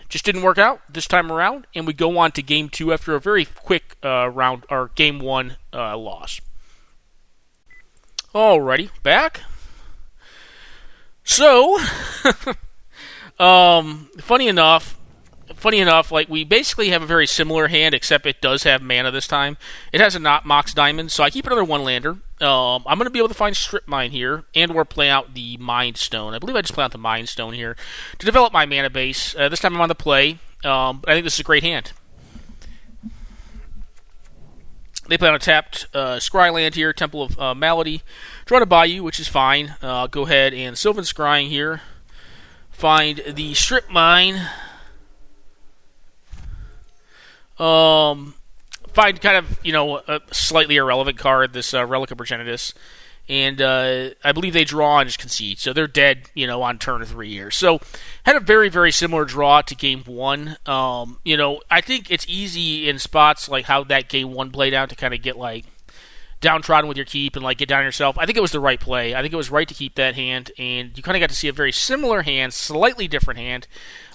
Speaker 2: Just didn't work out this time around, and we go on to game 2 after a very quick round, or game 1 loss. Alrighty, back. So, funny enough, like we basically have a very similar hand, except it does have mana this time. It has a not Mox Diamond, so I keep another one lander. I'm going to be able to find Strip Mine here, and or play out the Mind Stone. I believe I just play out the Mind Stone here to develop my mana base. This time I'm on the play. I think this is a great hand. They play on a tapped Scryland here, Temple of Malady. Draw to Bayou, which is fine. Go ahead and Sylvan Scrying here. Find the Strip Mine. Find kind of, a slightly irrelevant card, this Relic of Progenitus. And I believe they draw and just concede. So they're dead, on turn 3 here. So had a very, very similar draw to game 1. I think it's easy in spots like how that game 1 played out to kind of get like downtrodden with your keep and like get down yourself. I think it was the right play. I think it was right to keep that hand. And you kind of got to see a very similar hand, slightly different hand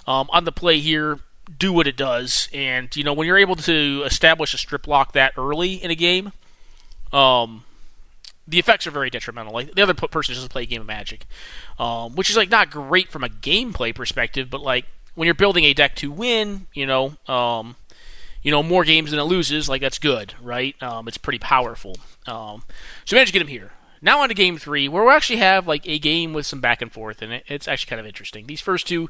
Speaker 2: on the play here. Do what it does. And, when you're able to establish a strip lock that early in a game, the effects are very detrimental. Like the other person just play a game of Magic, which is like not great from a gameplay perspective, but like when you're building a deck to win, more games than it loses, like that's good, right? It's pretty powerful. So we managed to get him here. Now on to game 3, where we actually have like a game with some back and forth in it. It's actually kind of interesting. These first two,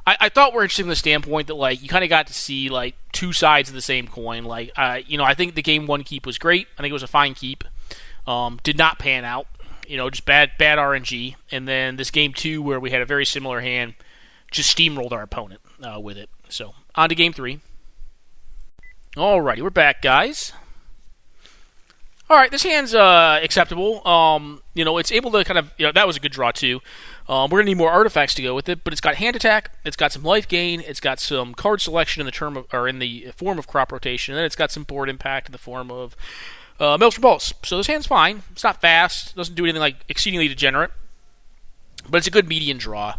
Speaker 2: I thought were interesting from the standpoint that like you kind of got to see like two sides of the same coin. Like I think the game 1 keep was great. I think it was a fine keep. Did not pan out. Just bad RNG. And then this game 2, where we had a very similar hand, just steamrolled our opponent with it. So on to game 3. Alrighty, we're back, guys. All right, this hand's acceptable. It's able to kind of, that was a good draw too. We're gonna need more artifacts to go with it, but it's got hand attack, it's got some life gain, it's got some card selection in the form of crop rotation, and then it's got some board impact in the form of Maelstrom Pulse. So this hand's fine. It's not fast. Doesn't do anything like exceedingly degenerate, but it's a good median draw.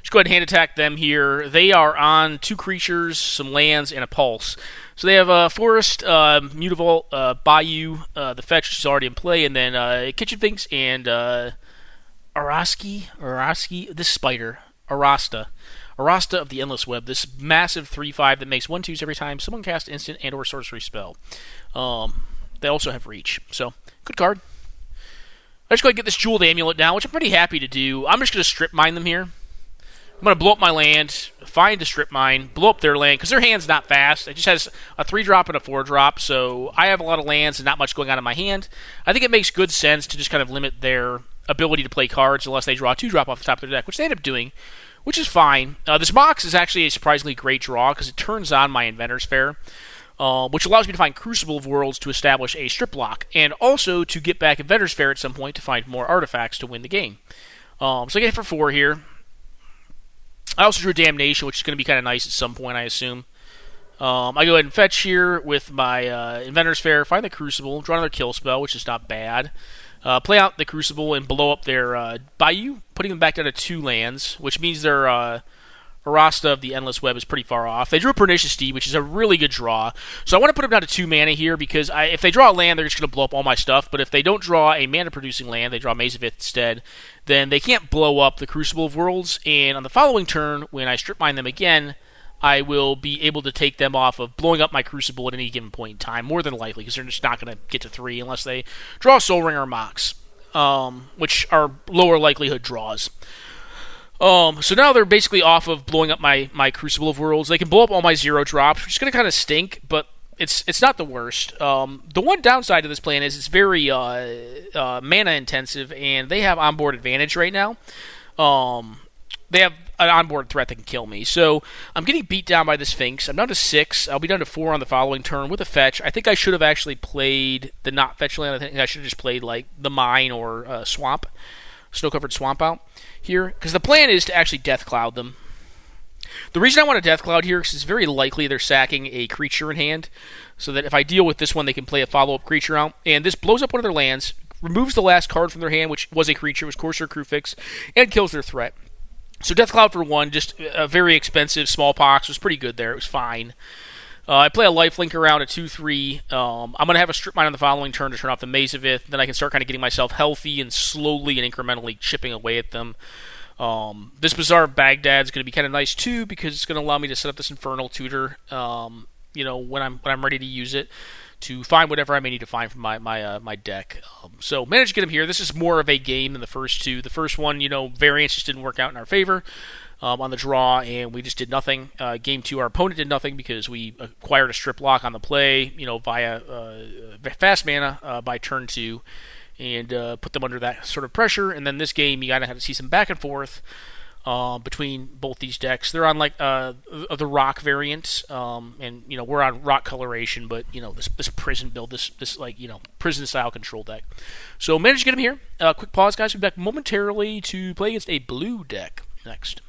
Speaker 2: Just go ahead and hand attack them here. They are on 2 creatures, some lands, and a pulse. So they have a Forest, Mutavault, Bayou, the fetch, which is already in play, and then Kitchen Finks and Araski, this spider, Arasta of the Endless Web, this massive 3/5 that makes 1/2s every time someone casts instant and or sorcery spell. They also have reach, so good card. I just go ahead and get this Jeweled Amulet down, which I'm pretty happy to do. I'm just going to strip mine them here. I'm going to blow up my land, find a strip mine, blow up their land, because their hand's not fast. It just has a 3-drop and a 4-drop, so I have a lot of lands and not much going on in my hand. I think it makes good sense to just kind of limit their ability to play cards unless they draw a 2-drop off the top of their deck, which they end up doing, which is fine. This Mox is actually a surprisingly great draw because it turns on my Inventor's Fair, which allows me to find Crucible of Worlds to establish a strip lock, and also to get back Inventor's Fair at some point to find more artifacts to win the game. So I get it for 4 here. I also drew Damnation, which is going to be kind of nice at some point, I assume. I go ahead and fetch here with my Inventor's Fair, find the Crucible, draw another kill spell, which is not bad. Play out the Crucible and blow up their Bayou, putting them back down to 2 lands, which means their Arasta of the Endless Web is pretty far off. They drew a Pernicious Steed, which is a really good draw. So I want to put them down to 2 mana here, because if they draw a land, they're just going to blow up all my stuff. But if they don't draw a mana-producing land, they draw Maze of Ith instead, then they can't blow up the Crucible of Worlds. And on the following turn, when I strip mine them again, I will be able to take them off of blowing up my Crucible at any given point in time, more than likely, because they're just not going to get to 3 unless they draw Soul Ring or Mox, which are lower likelihood draws. So now they're basically off of blowing up my Crucible of Worlds. They can blow up all my 0-drops, which is going to kind of stink, but it's not the worst. The one downside to this plan is it's very mana intensive, and they have onboard advantage right now. They have an onboard threat that can kill me. So I'm getting beat down by the Sphinx. I'm down to 6. I'll be down to 4 on the following turn with a fetch. I think I should have actually played the not fetch land. I think I should have just played like the Mine or Swamp, Snow-Covered Swamp out here, because the plan is to actually Death Cloud them. The reason I want to Death Cloud here is it's very likely they're sacking a creature in hand, so that if I deal with this one, they can play a follow-up creature out, and this blows up one of their lands, removes the last card from their hand, which was a creature, was Corsair Crewfix, and kills their threat. So Death Cloud for 1, just a very expensive smallpox, was pretty good there. It was fine. I play a lifelink around a 2-3. I'm going to have a strip mine on the following turn to turn off the Maze of Ith. Then I can start kind of getting myself healthy and slowly and incrementally chipping away at them. This Bazaar of Baghdad is going to be kind of nice too, because it's going to allow me to set up this Infernal Tutor, when I'm ready to use it, to find whatever I may need to find from my deck. So managed to get him here. This is more of a game than the first two. The first one, variance just didn't work out in our favor on the draw, and we just did nothing. Game 2, our opponent did nothing because we acquired a strip lock on the play, via fast mana by turn 2, and put them under that sort of pressure. And then this game, you gotta have to see some back and forth between both these decks. They're on the rock variant, and we're on rock coloration, but this prison build, this prison style control deck. So managed to get him here. Quick pause, guys. We'll be back momentarily to play against a blue deck next.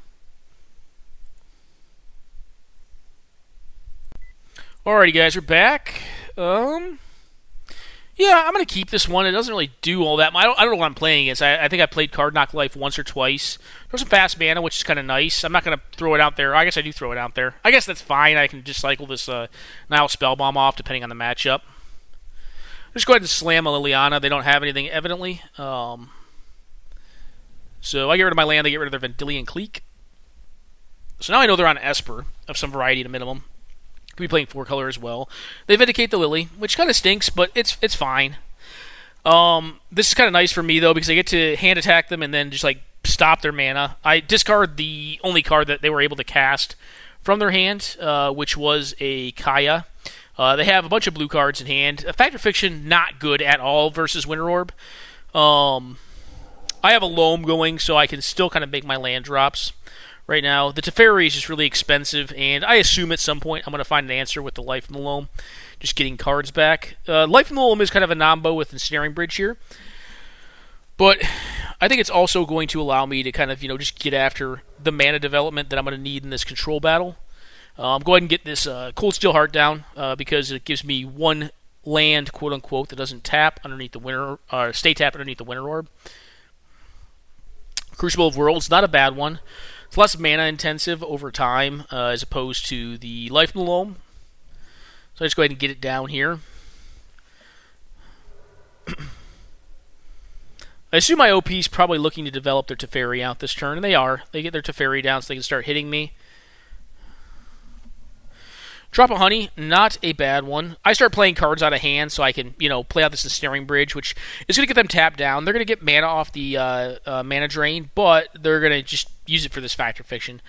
Speaker 2: Alrighty, guys, we're back. Yeah, I'm going to keep this one. It doesn't really do all that much. I don't know what I'm playing against. I think I played Card Knock Life once or twice. There's some fast mana, which is kind of nice. I'm not going to throw it out there. I guess I do throw it out there. I guess that's fine. I can just cycle this Nile Spellbomb off, depending on the matchup. Just go ahead and slam a Liliana. They don't have anything, evidently. So I get rid of my land. They get rid of their Vendilion Clique. So now I know they're on Esper of some variety at a minimum. Could be playing 4-color as well. They Vindicate the Lily, which kind of stinks, but it's fine. This is kind of nice for me, though, because I get to hand attack them and then just stop their mana. I discard the only card that they were able to cast from their hand, which was a Kaya. They have a bunch of blue cards in hand. Fact or Fiction, not good at all versus Winter Orb. I have a Loam going, so I can still kind of make my land drops. Right now, the Teferi is just really expensive, and I assume at some point I'm going to find an answer with the Life from the Loam, just getting cards back. Life from the Loam is kind of a Nombo with Ensnaring Bridge here, but I think it's also going to allow me to kind of, just get after the mana development that I'm going to need in this control battle. Go ahead and get this Cold Steel Heart down, because it gives me one land, quote-unquote, that doesn't tap underneath the Winter, stay tapped underneath the Winter Orb. Crucible of Worlds, not a bad one. It's less mana intensive over time as opposed to the Life from the Loam. So I just go ahead and get it down here. I assume my OP is probably looking to develop their Teferi out this turn, and they are. They get their Teferi down so they can start hitting me. Drop of Honey, not a bad one. I start playing cards out of hand so I can, play out this Ensnaring Bridge, which is going to get them tapped down. They're going to get mana off the mana drain, but they're going to just use it for this Fact or Fiction.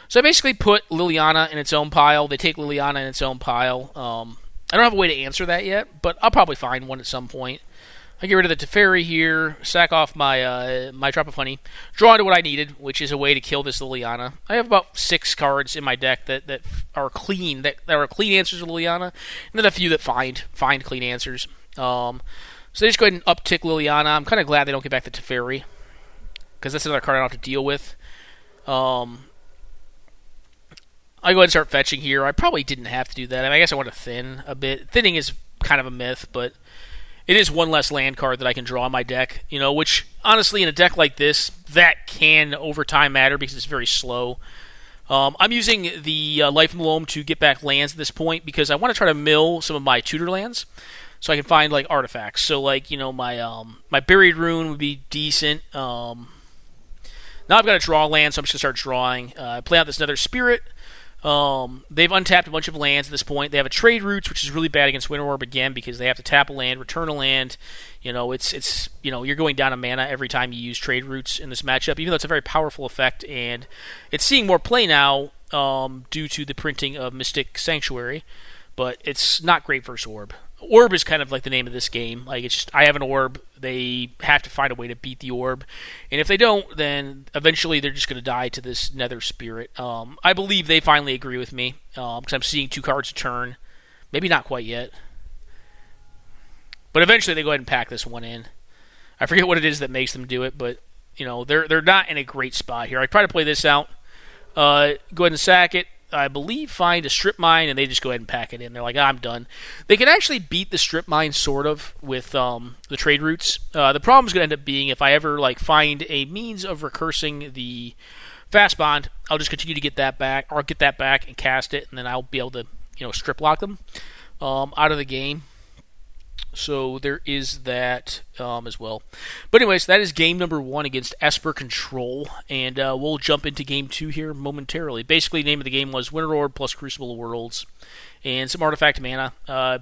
Speaker 2: So I basically put Liliana in its own pile. They take Liliana in its own pile. I don't have a way to answer that yet, but I'll probably find one at some point. I get rid of the Teferi here, sack off my my Drop of Honey, draw into what I needed, which is a way to kill this Liliana. I have about 6 cards in my deck that are clean, that are clean answers to Liliana, and then a few that find clean answers. So they just go ahead and uptick Liliana. I'm kind of glad they don't get back the Teferi, because that's another card I don't have to deal with. I go ahead and start fetching here. I probably didn't have to do that. I guess I want to thin a bit. Thinning is kind of a myth, but it is one less land card that I can draw in my deck, which, honestly, in a deck like this, that can, over time, matter because it's very slow. I'm using the Life from the Loam to get back lands at this point because I want to try to mill some of my tutor lands so I can find, artifacts. So, my Buried Rune would be decent. Now I've got to draw land, so I'm just going to start drawing. Play out this Nether Spirit. They've untapped a bunch of lands at this point. They have a Trade Routes, which is really bad against Winter Orb again because they have to tap a land, return a land. It's you're going down a mana every time you use Trade Routes in this matchup, even though it's a very powerful effect, and it's seeing more play now due to the printing of Mystic Sanctuary, but it's not great versus Orb. Orb is kind of like the name of this game. It's just, I have an Orb. They have to find a way to beat the Orb. And if they don't, then eventually they're just going to die to this Nether Spirit. I believe they finally agree with me, because I'm seeing 2 cards a turn. Maybe not quite yet. But eventually they go ahead and pack this one in. I forget what it is that makes them do it, but they're not in a great spot here. I try to play this out. Go ahead and sack it. I believe, find a strip mine, and they just go ahead and pack it in. They're like, I'm done. They can actually beat the strip mine, sort of, with the trade routes. The problem's going to end up being if I ever find a means of recursing the fast bond, I'll just continue to get that back, or get that back and cast it, and then I'll be able to strip lock them out of the game. So there is that as well. But anyways, that is game number 1 against Esper Control, and we'll jump into game 2 here momentarily. Basically, the name of the game was Winter Orb plus Crucible of Worlds, and some artifact mana.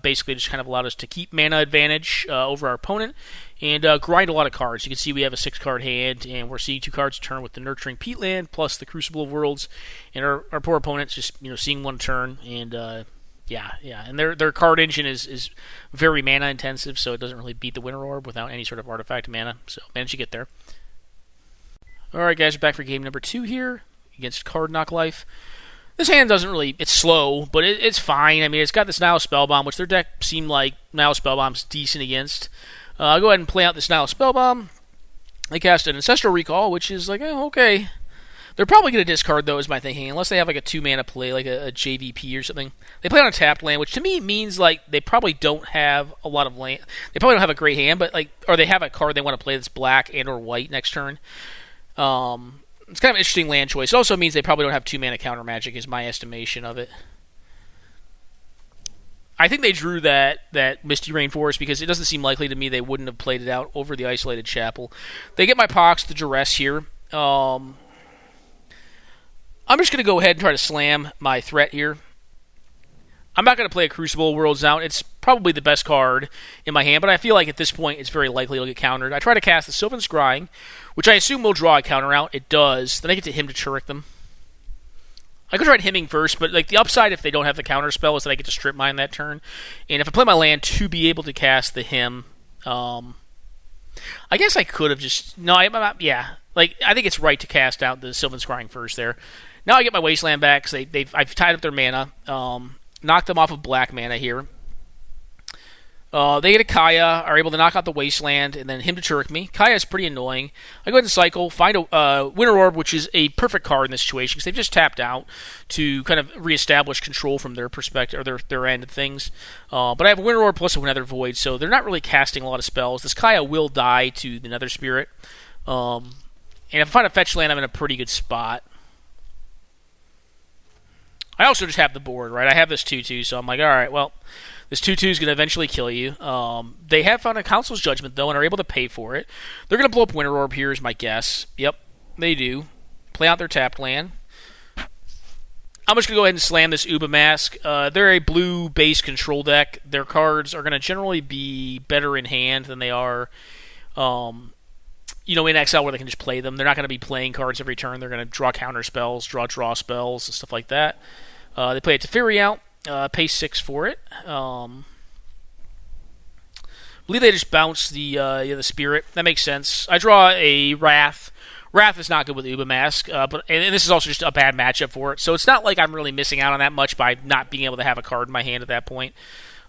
Speaker 2: Basically, just kind of allowed us to keep mana advantage over our opponent, and grind a lot of cards. You can see we have a 6-card hand, and we're seeing 2 cards a turn with the Nurturing Peatland plus the Crucible of Worlds, and our poor opponent's just seeing 1 turn, and yeah, and their card engine is very mana intensive, so it doesn't really beat the Winter Orb without any sort of artifact mana. So managed to get there. All right, guys, we're back for game number 2 here against Card Knock Life. This hand doesn't really, it's slow, but it's fine. I mean, it's got this Nihil Spellbomb, which their deck seemed like Nihil Spellbomb's decent against. I'll go ahead and play out this Nihil Spellbomb. They cast an Ancestral Recall, which is okay. They're probably going to discard, though, is my thinking, unless they have a 2-mana play, like a JVP or something. They play on a tapped land, which to me means they probably don't have a lot of land. They probably don't have a great hand, but or they have a card they want to play that's black and or white next turn. It's kind of an interesting land choice. It also means they probably don't have 2-mana counter magic, is my estimation of it. I think they drew that Misty Rainforest because it doesn't seem likely to me they wouldn't have played it out over the Isolated Chapel. They get my Pox, the Duress here. I'm just going to go ahead and try to slam my threat here. I'm not going to play a Crucible of Worlds out. It's probably the best card in my hand, but I feel like at this point it's very likely it'll get countered. I try to cast the Sylvan Scrying, which I assume will draw a counter out. It does. Then I get to him to Turek them. I could try hemming first, but the upside if they don't have the counter spell is that I get to strip mine that turn. And if I play my land to be able to cast the hem, I guess I could have just... No, I'm not... Yeah. I think it's right to cast out the Sylvan Scrying first there. Now I get my Wasteland back because I've tied up their mana. Knocked them off of black mana here. They get a Kaya, are able to knock out the Wasteland, and then him to Turek me. Kaya is pretty annoying. I go ahead and cycle, find a Winter Orb, which is a perfect card in this situation because they've just tapped out to kind of reestablish control from their perspective, or their end of things. But I have a Winter Orb plus a Nether Void, so they're not really casting a lot of spells. This Kaya will die to the Nether Spirit. And if I find a fetch land, I'm in a pretty good spot. I also just have the board, right? I have this 2-2, so I'm like, all right, well, this 2-2 is going to eventually kill you. They have found a Council's Judgment, though, and are able to pay for it. They're going to blow up Winter Orb here, is my guess. Yep, they do. Play out their tapped land. I'm just going to go ahead and slam this Uba Mask. They're a blue base control deck. Their cards are going to generally be better in hand than they are in exile where they can just play them. They're not going to be playing cards every turn. They're going to draw counter spells, draw spells, and stuff like that. They play a Teferi out, pay 6 for it. I believe they just bounce the Spirit. That makes sense. I draw a Wrath. Wrath is not good with Uba Mask, but this is also just a bad matchup for it. So it's not like I'm really missing out on that much by not being able to have a card in my hand at that point.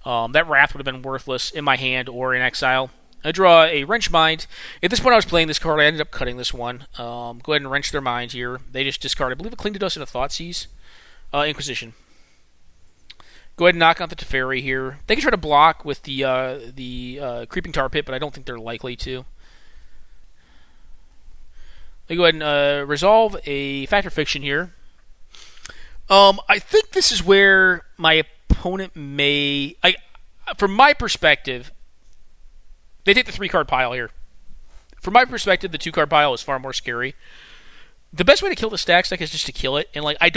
Speaker 2: That Wrath would have been worthless in my hand or in exile. I draw a Wrench Mind. At this point I was playing this card. I ended up cutting this one. Go ahead and Wrench their mind here. They just discard, I believe, a Cling to Dust and a Thoughtseize. Inquisition. Go ahead and knock out the Teferi here. They can try to block with the Creeping Tar Pit, but I don't think they're likely to. They go ahead and resolve a Fact or Fiction here. I think this is where my opponent may... from my perspective... They take the 3-card pile here. From my perspective, the 2-card pile is far more scary. The best way to kill the Stax deck is just to kill it. And I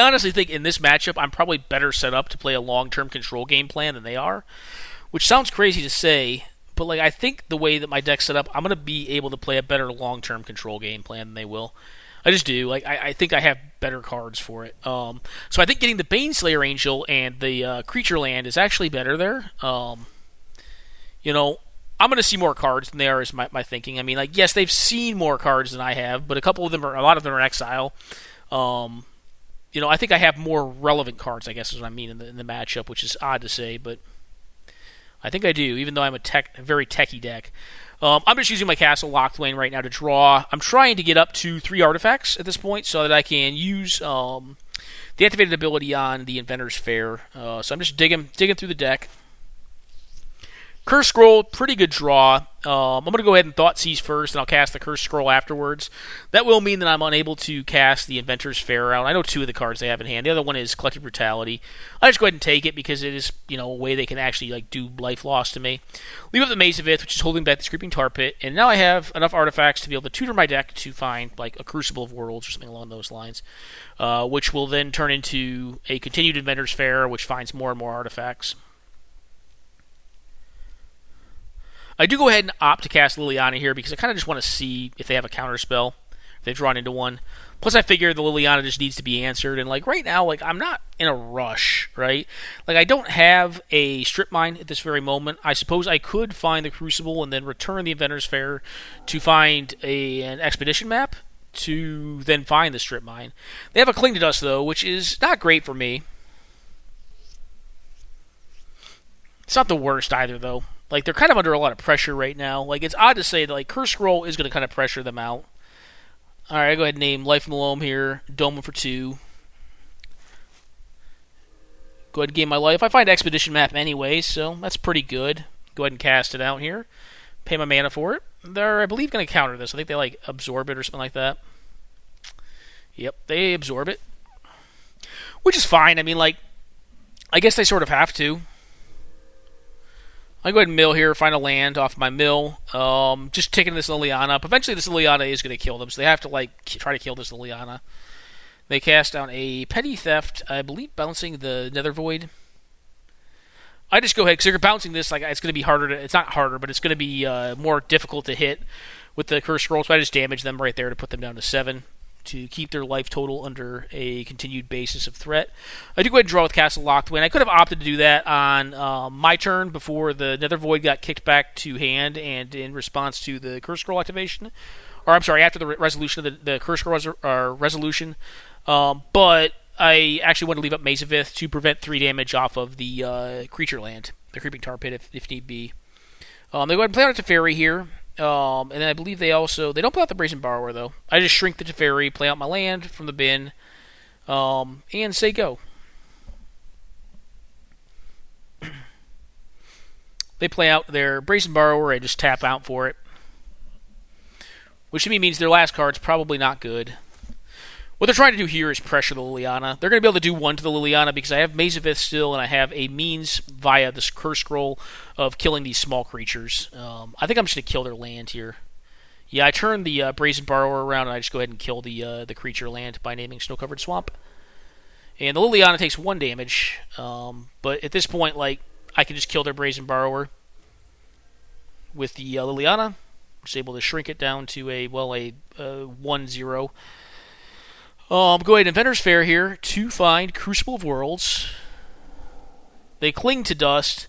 Speaker 2: honestly think in this matchup, I'm probably better set up to play a long-term control game plan than they are. Which sounds crazy to say, but I think the way that my deck's set up, I'm going to be able to play a better long-term control game plan than they will. I just do. I think I have better cards for it. So I think getting the Baneslayer Angel and the Creature Land is actually better there. I'm going to see more cards than they are is my thinking. I mean, yes, they've seen more cards than I have, but a lot of them are in exile. I think I have more relevant cards, I guess is what I mean in the matchup, which is odd to say, but I think I do, even though I'm a very techie deck. I'm just using my Castle Locthwain right now to draw. I'm trying to get up to 3 artifacts at this point so that I can use the activated ability on the Inventor's Fair. So I'm just digging through the deck. Curse Scroll, pretty good draw. I'm going to go ahead and Thought Seize first, and I'll cast the Curse Scroll afterwards. That will mean that I'm unable to cast the Inventor's Fair out. I know 2 of the cards they have in hand. The other one is Collective Brutality. I just go ahead and take it because it is, a way they can actually do life loss to me. Leave up the Maze of Ith, which is holding back the Screaming Tar Pit, and now I have enough artifacts to be able to tutor my deck to find a Crucible of Worlds or something along those lines, which will then turn into a continued Inventor's Fair, which finds more and more artifacts. I do go ahead and opt to cast Liliana here because I kind of just want to see if they have a counter spell, if they've drawn into one. Plus, I figure the Liliana just needs to be answered, and right now, I'm not in a rush, right? I don't have a Strip Mine at this very moment. I suppose I could find the Crucible and then return the Inventor's Fair to find an Expedition map to then find the Strip Mine. They have a Cling to Dust, though, which is not great for me. It's not the worst either, though. They're kind of under a lot of pressure right now. It's odd to say that, Curse Scroll is going to kind of pressure them out. Alright, I go ahead and name Life from the Loam here. Dome him for 2. Go ahead and gain my life. I find Expedition map anyway, so that's pretty good. Go ahead and cast it out here. Pay my mana for it. They're, I believe, going to counter this. I think they, absorb it or something like that. Yep, they absorb it. Which is fine. I guess they sort of have to. I'll go ahead and mill here, find a land off my mill. Just taking this Liliana up. Eventually this Liliana is going to kill them, so they have to try to kill this Liliana. They cast down a Petty Theft, I believe bouncing the Nether Void. I just go ahead, because they're bouncing this, it's going to be harder it's not harder, but it's going to be more difficult to hit with the Curse Scroll, so I just damage them right there to put them down to 7. To keep their life total under a continued basis of threat. I do go ahead and draw with Castle Locked-Win. I could have opted to do that on my turn before the Nether Void got kicked back to hand and in response to the Curse Scroll activation. Or, I'm sorry, after the resolution of the Curse Scroll resolution. But I actually want to leave up Maze of Ith to prevent 3 damage off of the creature land, the Creeping Tar Pit, if need be. They go ahead and play out a Teferi here. And then I believe they don't play out the Brazen Borrower, though. I just shrink the Teferi, play out my land from the bin, and say go. They play out their Brazen Borrower, I just tap out for it. Which to me means their last card's probably not good. What they're trying to do here is pressure the Liliana. They're going to be able to do 1 to the Liliana because I have Maze of Ith still, and I have a means via this Curse Scroll of killing these small creatures. I think I'm just going to kill their land here. Yeah, I turn the Brazen Borrower around, and I just go ahead and kill the creature land by naming Snow-Covered Swamp. And the Liliana takes 1 damage, but at this point, I can just kill their Brazen Borrower with the Liliana. I'm just able to shrink it down to a 1-0. Go ahead, Inventor's Fair here to find Crucible of Worlds. They cling to dust.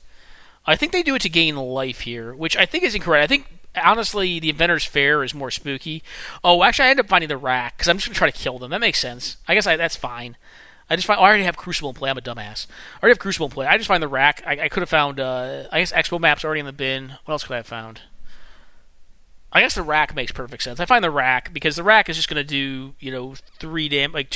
Speaker 2: I think they do it to gain life here, which I think is incorrect. I think, honestly, the Inventor's Fair is more spooky. Oh, actually, I end up finding the Rack, because I'm just going to try to kill them. That makes sense. I guess that's fine. I already have Crucible in play. I'm a dumbass. I already have Crucible in play. I just find the Rack. I could have found, I guess Expo Map's already in the bin. What else could I have found? I guess the Rack makes perfect sense. I find the Rack because the Rack is just going to do 2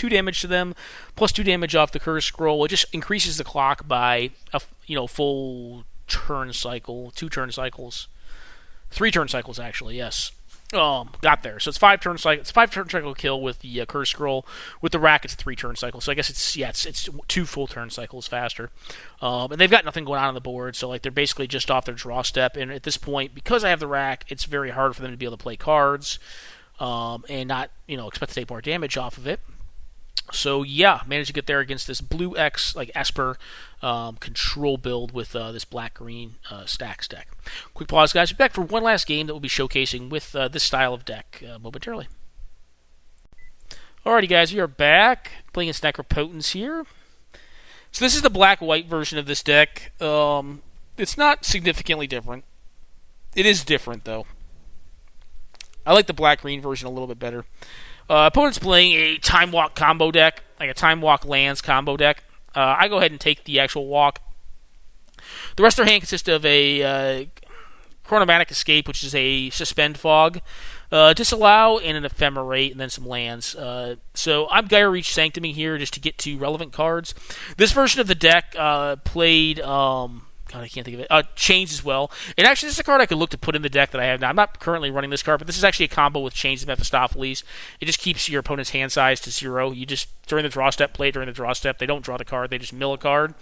Speaker 2: damage to them, plus 2 damage off the Curse Scroll. It just increases the clock by a full turn cycle, 2 turn cycles, 3 turn cycles actually. Yes, got there. So it's 5 turn cycle. It's 5 turn cycle kill with the Curse Scroll. With the Rack, it's 3 turn cycles. So I guess it's 2 full turn cycles faster. And they've got nothing going on the board, so they're basically just off their draw step. And at this point, because I have the Rack, it's very hard for them to be able to play cards and not expect to take more damage off of it. So yeah, managed to get there against this blue X Esper control build with this black-green Stax deck. Quick pause, guys. We're back for one last game that we'll be showcasing with this style of deck momentarily. Alrighty, guys, we are back playing against Necropotence here. So this is the black-white version of this deck. It's not significantly different. It is different, though. I like the black-green version a little bit better. Opponent's playing a Time Walk combo deck, like a Time Walk lands combo deck. I go ahead and take the actual walk. The rest of their hand consists of a Chronomatic Escape, which is a Suspend Fog, Disallow, and an Ephemerate, and then some lands. So I'm Gaia Reach Sanctuming here just to get to relevant cards. This version of the deck played... God, I can't think of it. Chains as well. And actually, this is a card I could look to put in the deck that I have now. I'm not currently running this card, but this is actually a combo with Chains and Mephistopheles. It just keeps your opponent's hand size to 0. You just, during the draw step, play it during the draw step. They don't draw the card. They just mill a card.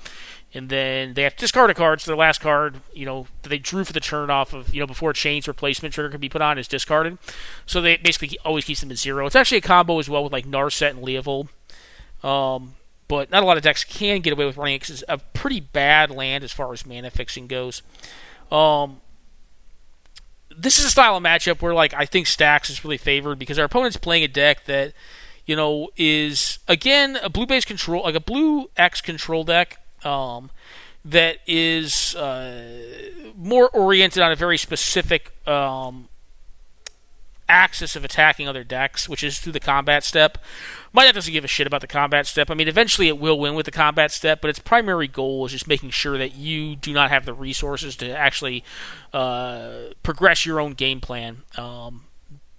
Speaker 2: And then they have to discard a card, so their last card, that they drew for the turn off of, before Chains replacement trigger can be put on is discarded. So they basically always keeps them at 0. It's actually a combo as well with, like, Narset and Leovold. But not a lot of decks can get away with running it because it's a pretty bad land as far as mana fixing goes. This is a style of matchup where, like, I think Stax is really favored because our opponent's playing a deck that, is, again, a blue-based control, like a blue X control deck that is more oriented on a very specific axis of attacking other decks, which is through the combat step. My deck doesn't give a shit about the combat step. I mean, eventually it will win with the combat step, but its primary goal is just making sure that you do not have the resources to actually progress your own game plan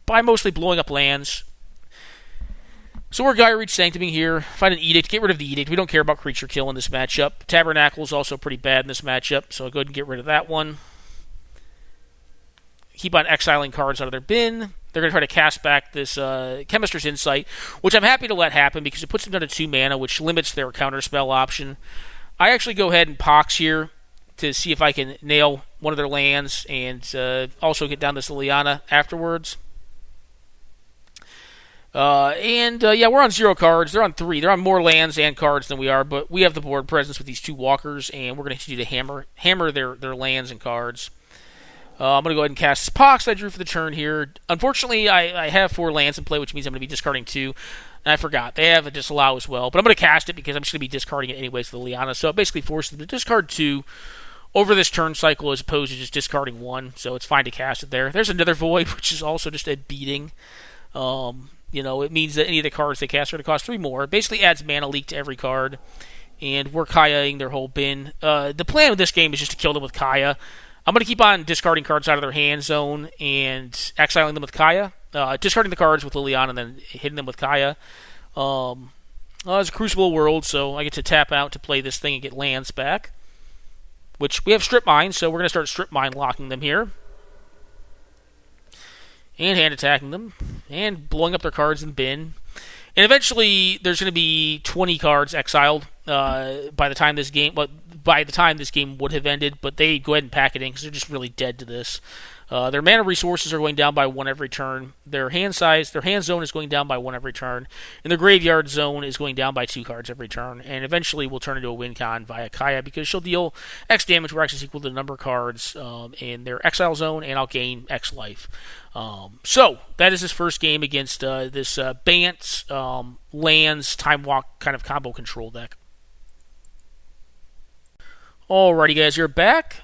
Speaker 2: by mostly blowing up lands. So we're Gaia Reach Sanctuming here. Find an Edict. Get rid of the Edict. We don't care about creature kill in this matchup. Tabernacle is also pretty bad in this matchup, so I'll go ahead and get rid of that one. Keep on exiling cards out of their bin. They're going to try to cast back this Chemister's Insight, which I'm happy to let happen because it puts them down to 2 mana, which limits their counterspell option. I actually go ahead and Pox here to see if I can nail one of their lands and also get down this Liliana afterwards. We're on 0 cards. They're on 3. They're on more lands and cards than we are, but we have the board presence with these 2 walkers, and we're going to continue to hammer their lands and cards. I'm going to go ahead and cast this Pox that I drew for the turn here. Unfortunately, I have 4 lands in play, which means I'm going to be discarding 2. And I forgot. They have a Disallow as well. But I'm going to cast it because I'm just going to be discarding it anyways for the Liana. So it basically forces them to discard 2 over this turn cycle as opposed to just discarding 1. So it's fine to cast it there. There's another Void, which is also just a beating. It means that any of the cards they cast are going to cost 3 more. It basically adds mana leak to every card. And we're Kaya-ing their whole bin. The plan with this game is just to kill them with Kaya. I'm going to keep on discarding cards out of their hand zone and exiling them with Kaya. Discarding the cards with Liliana and then hitting them with Kaya. It's a Crucible World, so I get to tap out to play this thing and get lands back. Which we have Strip Mine, so we're going to start Strip Mine locking them here. And hand attacking them. And blowing up their cards in the bin. And eventually, there's going to be 20 cards exiled by the time this game would have ended, but they go ahead and pack it in because they're just really dead to this. Their mana resources are going down by 1 every turn. Their hand zone is going down by 1 every turn, and their graveyard zone is going down by 2 cards every turn. And eventually, we'll turn into a win con via Kaya because she'll deal X damage, where X is equal to the number of cards in their exile zone, and I'll gain X life. So that is his first game against this Bant lands time walk kind of combo control deck. Alrighty, guys, you're back.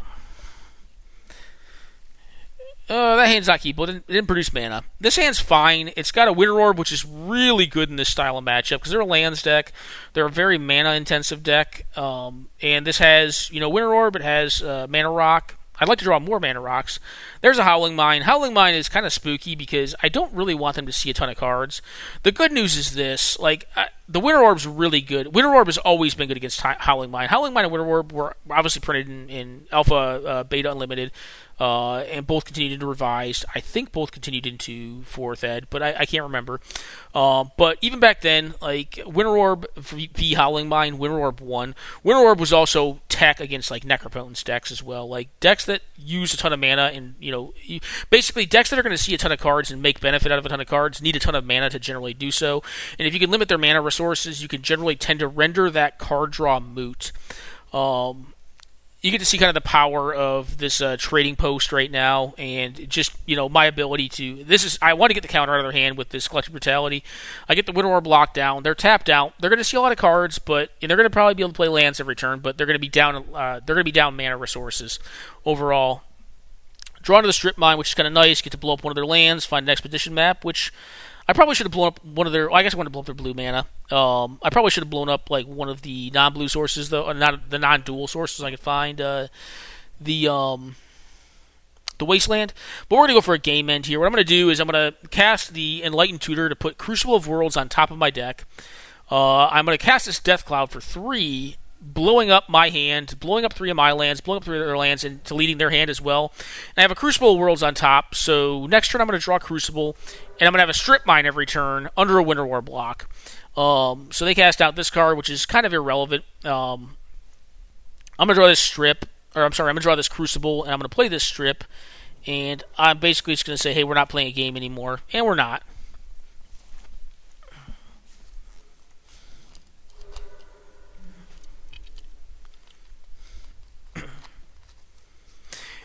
Speaker 2: That hand's not keepable. It didn't produce mana. This hand's fine. It's got a Winter Orb, which is really good in this style of matchup because they're a lands deck. They're a very mana-intensive deck. And this has, Winter Orb. It has Mana Rock. I'd like to draw more Mana Rocks. There's a Howling Mine. Howling Mine is kind of spooky because I don't really want them to see a ton of cards. The good news is this. The Winter Orb's really good. Winter Orb has always been good against Howling Mine. Howling Mine and Winter Orb were obviously printed in Alpha, Beta Unlimited, and both continued into Revised. I think both continued into 4th Ed, but I can't remember. But even back then, Winter Orb v Howling Mine, Winter Orb won. Winter Orb was also tech against Necropotence decks as well. Decks that use a ton of mana and, basically decks that are going to see a ton of cards and make benefit out of a ton of cards need a ton of mana to generally do so. And if you can limit their mana resources, you can generally tend to render that card draw moot. You get to see kind of the power of this trading post right now, and just, my ability to... I want to get the counter out of their hand with this Collective Brutality. I get the Winter Orb locked down. They're tapped out. They're going to see a lot of cards, and they're going to probably be able to play lands every turn, but they're going to be down. They're going to be down mana resources overall. Draw to the Strip Mine, which is kind of nice. Get to blow up one of their lands. Find an Expedition map, which I probably should have blown up one of their... I guess I wanted to blow up their blue mana. I probably should have blown up one of the non-blue sources, though, or not the non-dual sources I could find. The the Wasteland. But we're going to go for a game end here. What I'm going to do is I'm going to cast the Enlightened Tutor to put Crucible of Worlds on top of my deck. I'm going to cast this Death Cloud for 3, blowing up my hand, blowing up 3 of my lands, blowing up 3 of their lands, and deleting their hand as well. And I have a Crucible of Worlds on top, so next turn I'm going to draw Crucible, and I'm going to have a Strip Mine every turn under a Winter War block. So they cast out this card, which is kind of irrelevant. I'm going to draw this Strip, or I'm sorry, I'm going to draw this Crucible, and I'm going to play this Strip, and I'm basically just going to say, hey, we're not playing a game anymore, and we're not.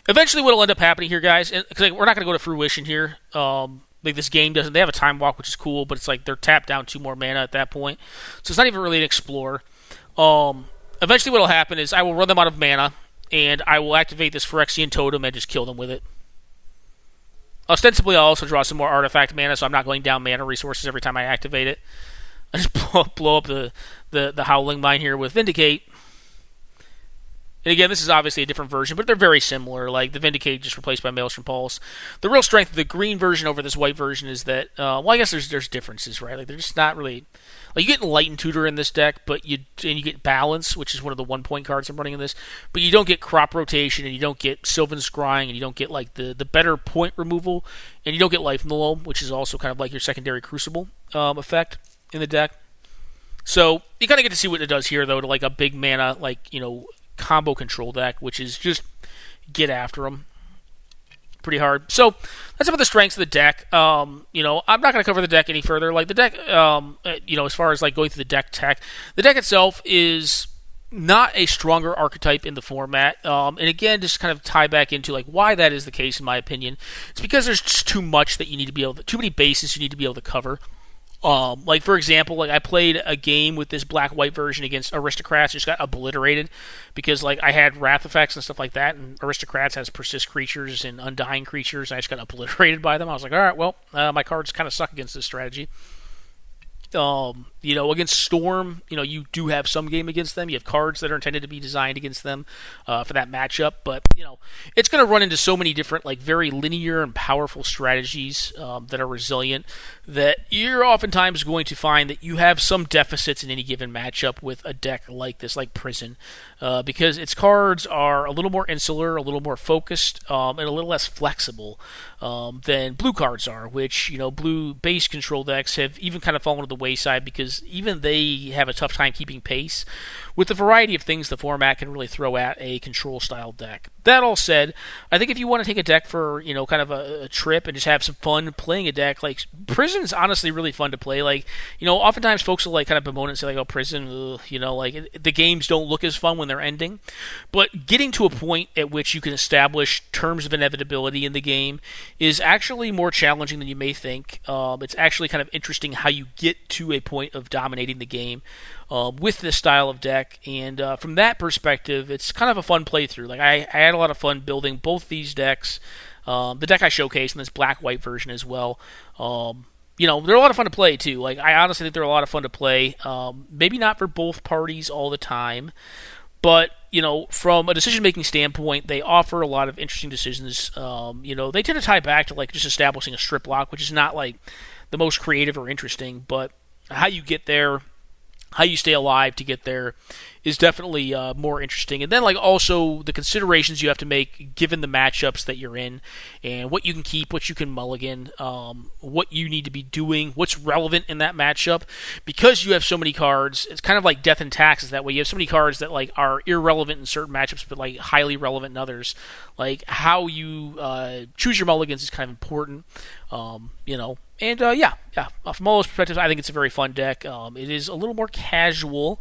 Speaker 2: Eventually, what will end up happening here, guys, because we're not going to go to fruition here. Like this game doesn't. They have a time walk, which is cool, but it's like they're tapped down 2 more mana at that point, so it's not even really an explore. Eventually, what will happen is I will run them out of mana, and I will activate this Phyrexian Totem and just kill them with it. Ostensibly, I'll also draw some more artifact mana, so I'm not going down mana resources every time I activate it. I just blow up the Howling Mine here with Vindicate. And again, this is obviously a different version, but they're very similar. Like, the Vindicate just replaced by Maelstrom Pulse. The real strength of the green version over this white version is that, well, I guess there's differences, right? Like, they're just not really... Like, you get Enlightened Tutor in this deck, but you get Balance, which is one of the 1-point cards I'm running in this, but you don't get Crop Rotation, and you don't get Sylvan Scrying, and you don't get, like, the better point removal, and you don't get Life in the Loam, which is also kind of like your secondary Crucible effect in the deck. So, you kind of get to see what it does here, though, to, like, a big mana, like, you know... combo control deck, which is just get after them pretty hard. So that's about the strengths of the deck. You know, I'm not going to cover the deck any further. Like the deck, you know, as far as like going through the deck tech, the deck itself is not a stronger archetype in the format. And again, just kind of tie back into like why that is the case, in my opinion. It's because there's just too much that you need to be able to, too many bases you need to be able to cover. Like for example, like I played a game with this black-white version against Aristocrats, just got obliterated because like I had Wrath effects and stuff like that, and Aristocrats has Persist creatures and Undying creatures, and I just got obliterated by them. I was like, all right, well, my cards kind of suck against this strategy. You know, against Storm, you know, you do have some game against them. You have cards that are intended to be designed against them for that matchup. But, you know, it's going to run into so many different, like, very linear and powerful strategies that are resilient that you're oftentimes going to find that you have some deficits in any given matchup with a deck like this, like Prison, because its cards are a little more insular, a little more focused, and a little less flexible than blue cards are, which, you know, blue base control decks have even kind of fallen to the wayside because even they have a tough time keeping pace with the variety of things the format can really throw at a control style deck. That all said, I think if you want to take a deck for, you know, kind of a trip and just have some fun playing a deck, like Prison's honestly really fun to play. Like, you know, oftentimes folks will like kind of bemoan and say like, oh, Prison, ugh, you know, like the games don't look as fun when they're ending. But getting to a point at which you can establish terms of inevitability in the game is actually more challenging than you may think. It's actually kind of interesting how you get to a point of dominating the game with this style of deck, and from that perspective, it's kind of a fun playthrough. Like I had a lot of fun building both these decks. The deck I showcased in this black-white version as well. You know, they're a lot of fun to play too. Like I honestly think they're a lot of fun to play. Maybe not for both parties all the time, but you know, from a decision-making standpoint, they offer a lot of interesting decisions. You know, they tend to tie back to like just establishing a strip block, which is not like the most creative or interesting, but how you get there, how you stay alive to get there is definitely more interesting. And then like also the considerations you have to make given the matchups that you're in and what you can keep, what you can mulligan, what you need to be doing, what's relevant in that matchup. Because you have so many cards, it's kind of like Death and Taxes that way. You have so many cards that like are irrelevant in certain matchups but like highly relevant in others. Like how you choose your mulligans is kind of important, you know. And yeah, from all those perspectives, I think it's a very fun deck. It is a little more casual,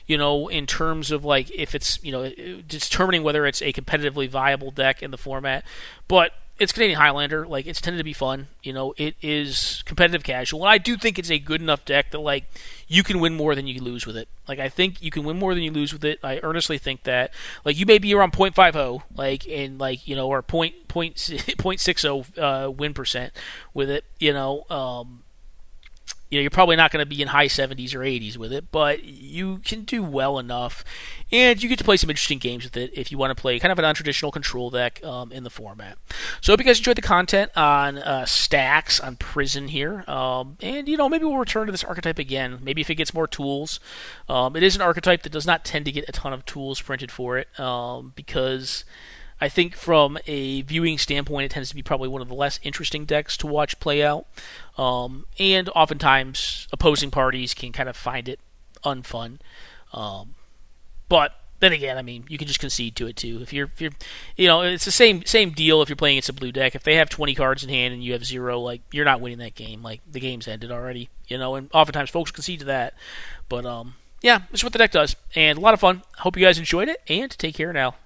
Speaker 2: you know, in terms of like if it's, you know, determining whether it's a competitively viable deck in the format. But it's Canadian Highlander, like it's tended to be fun. You know, it is competitive casual, and I do think it's a good enough deck that like you can win more than you lose with it. Like I think you can win more than you lose with it. I earnestly think that. Like you may be around 0.50, like in like, you know, or 0.60 win percent with it. You know, You're probably not going to be in high 70s or 80s with it, but you can do well enough, and you get to play some interesting games with it if you want to play kind of an untraditional control deck in the format. So I hope you guys enjoyed the content on Stax, on Prison here, and maybe we'll return to this archetype again. Maybe if it gets more tools. It is an archetype that does not tend to get a ton of tools printed for it, because I think from a viewing standpoint, it tends to be probably one of the less interesting decks to watch play out. And oftentimes, opposing parties can kind of find it unfun. But then again, I mean, you can just concede to it too. If you're, it's the same deal if you're playing against a blue deck. If they have 20 cards in hand and you have 0, like, you're not winning that game. Like, the game's ended already, and oftentimes folks concede to that. But, yeah, that's what the deck does. And a lot of fun. Hope you guys enjoyed it, and take care now.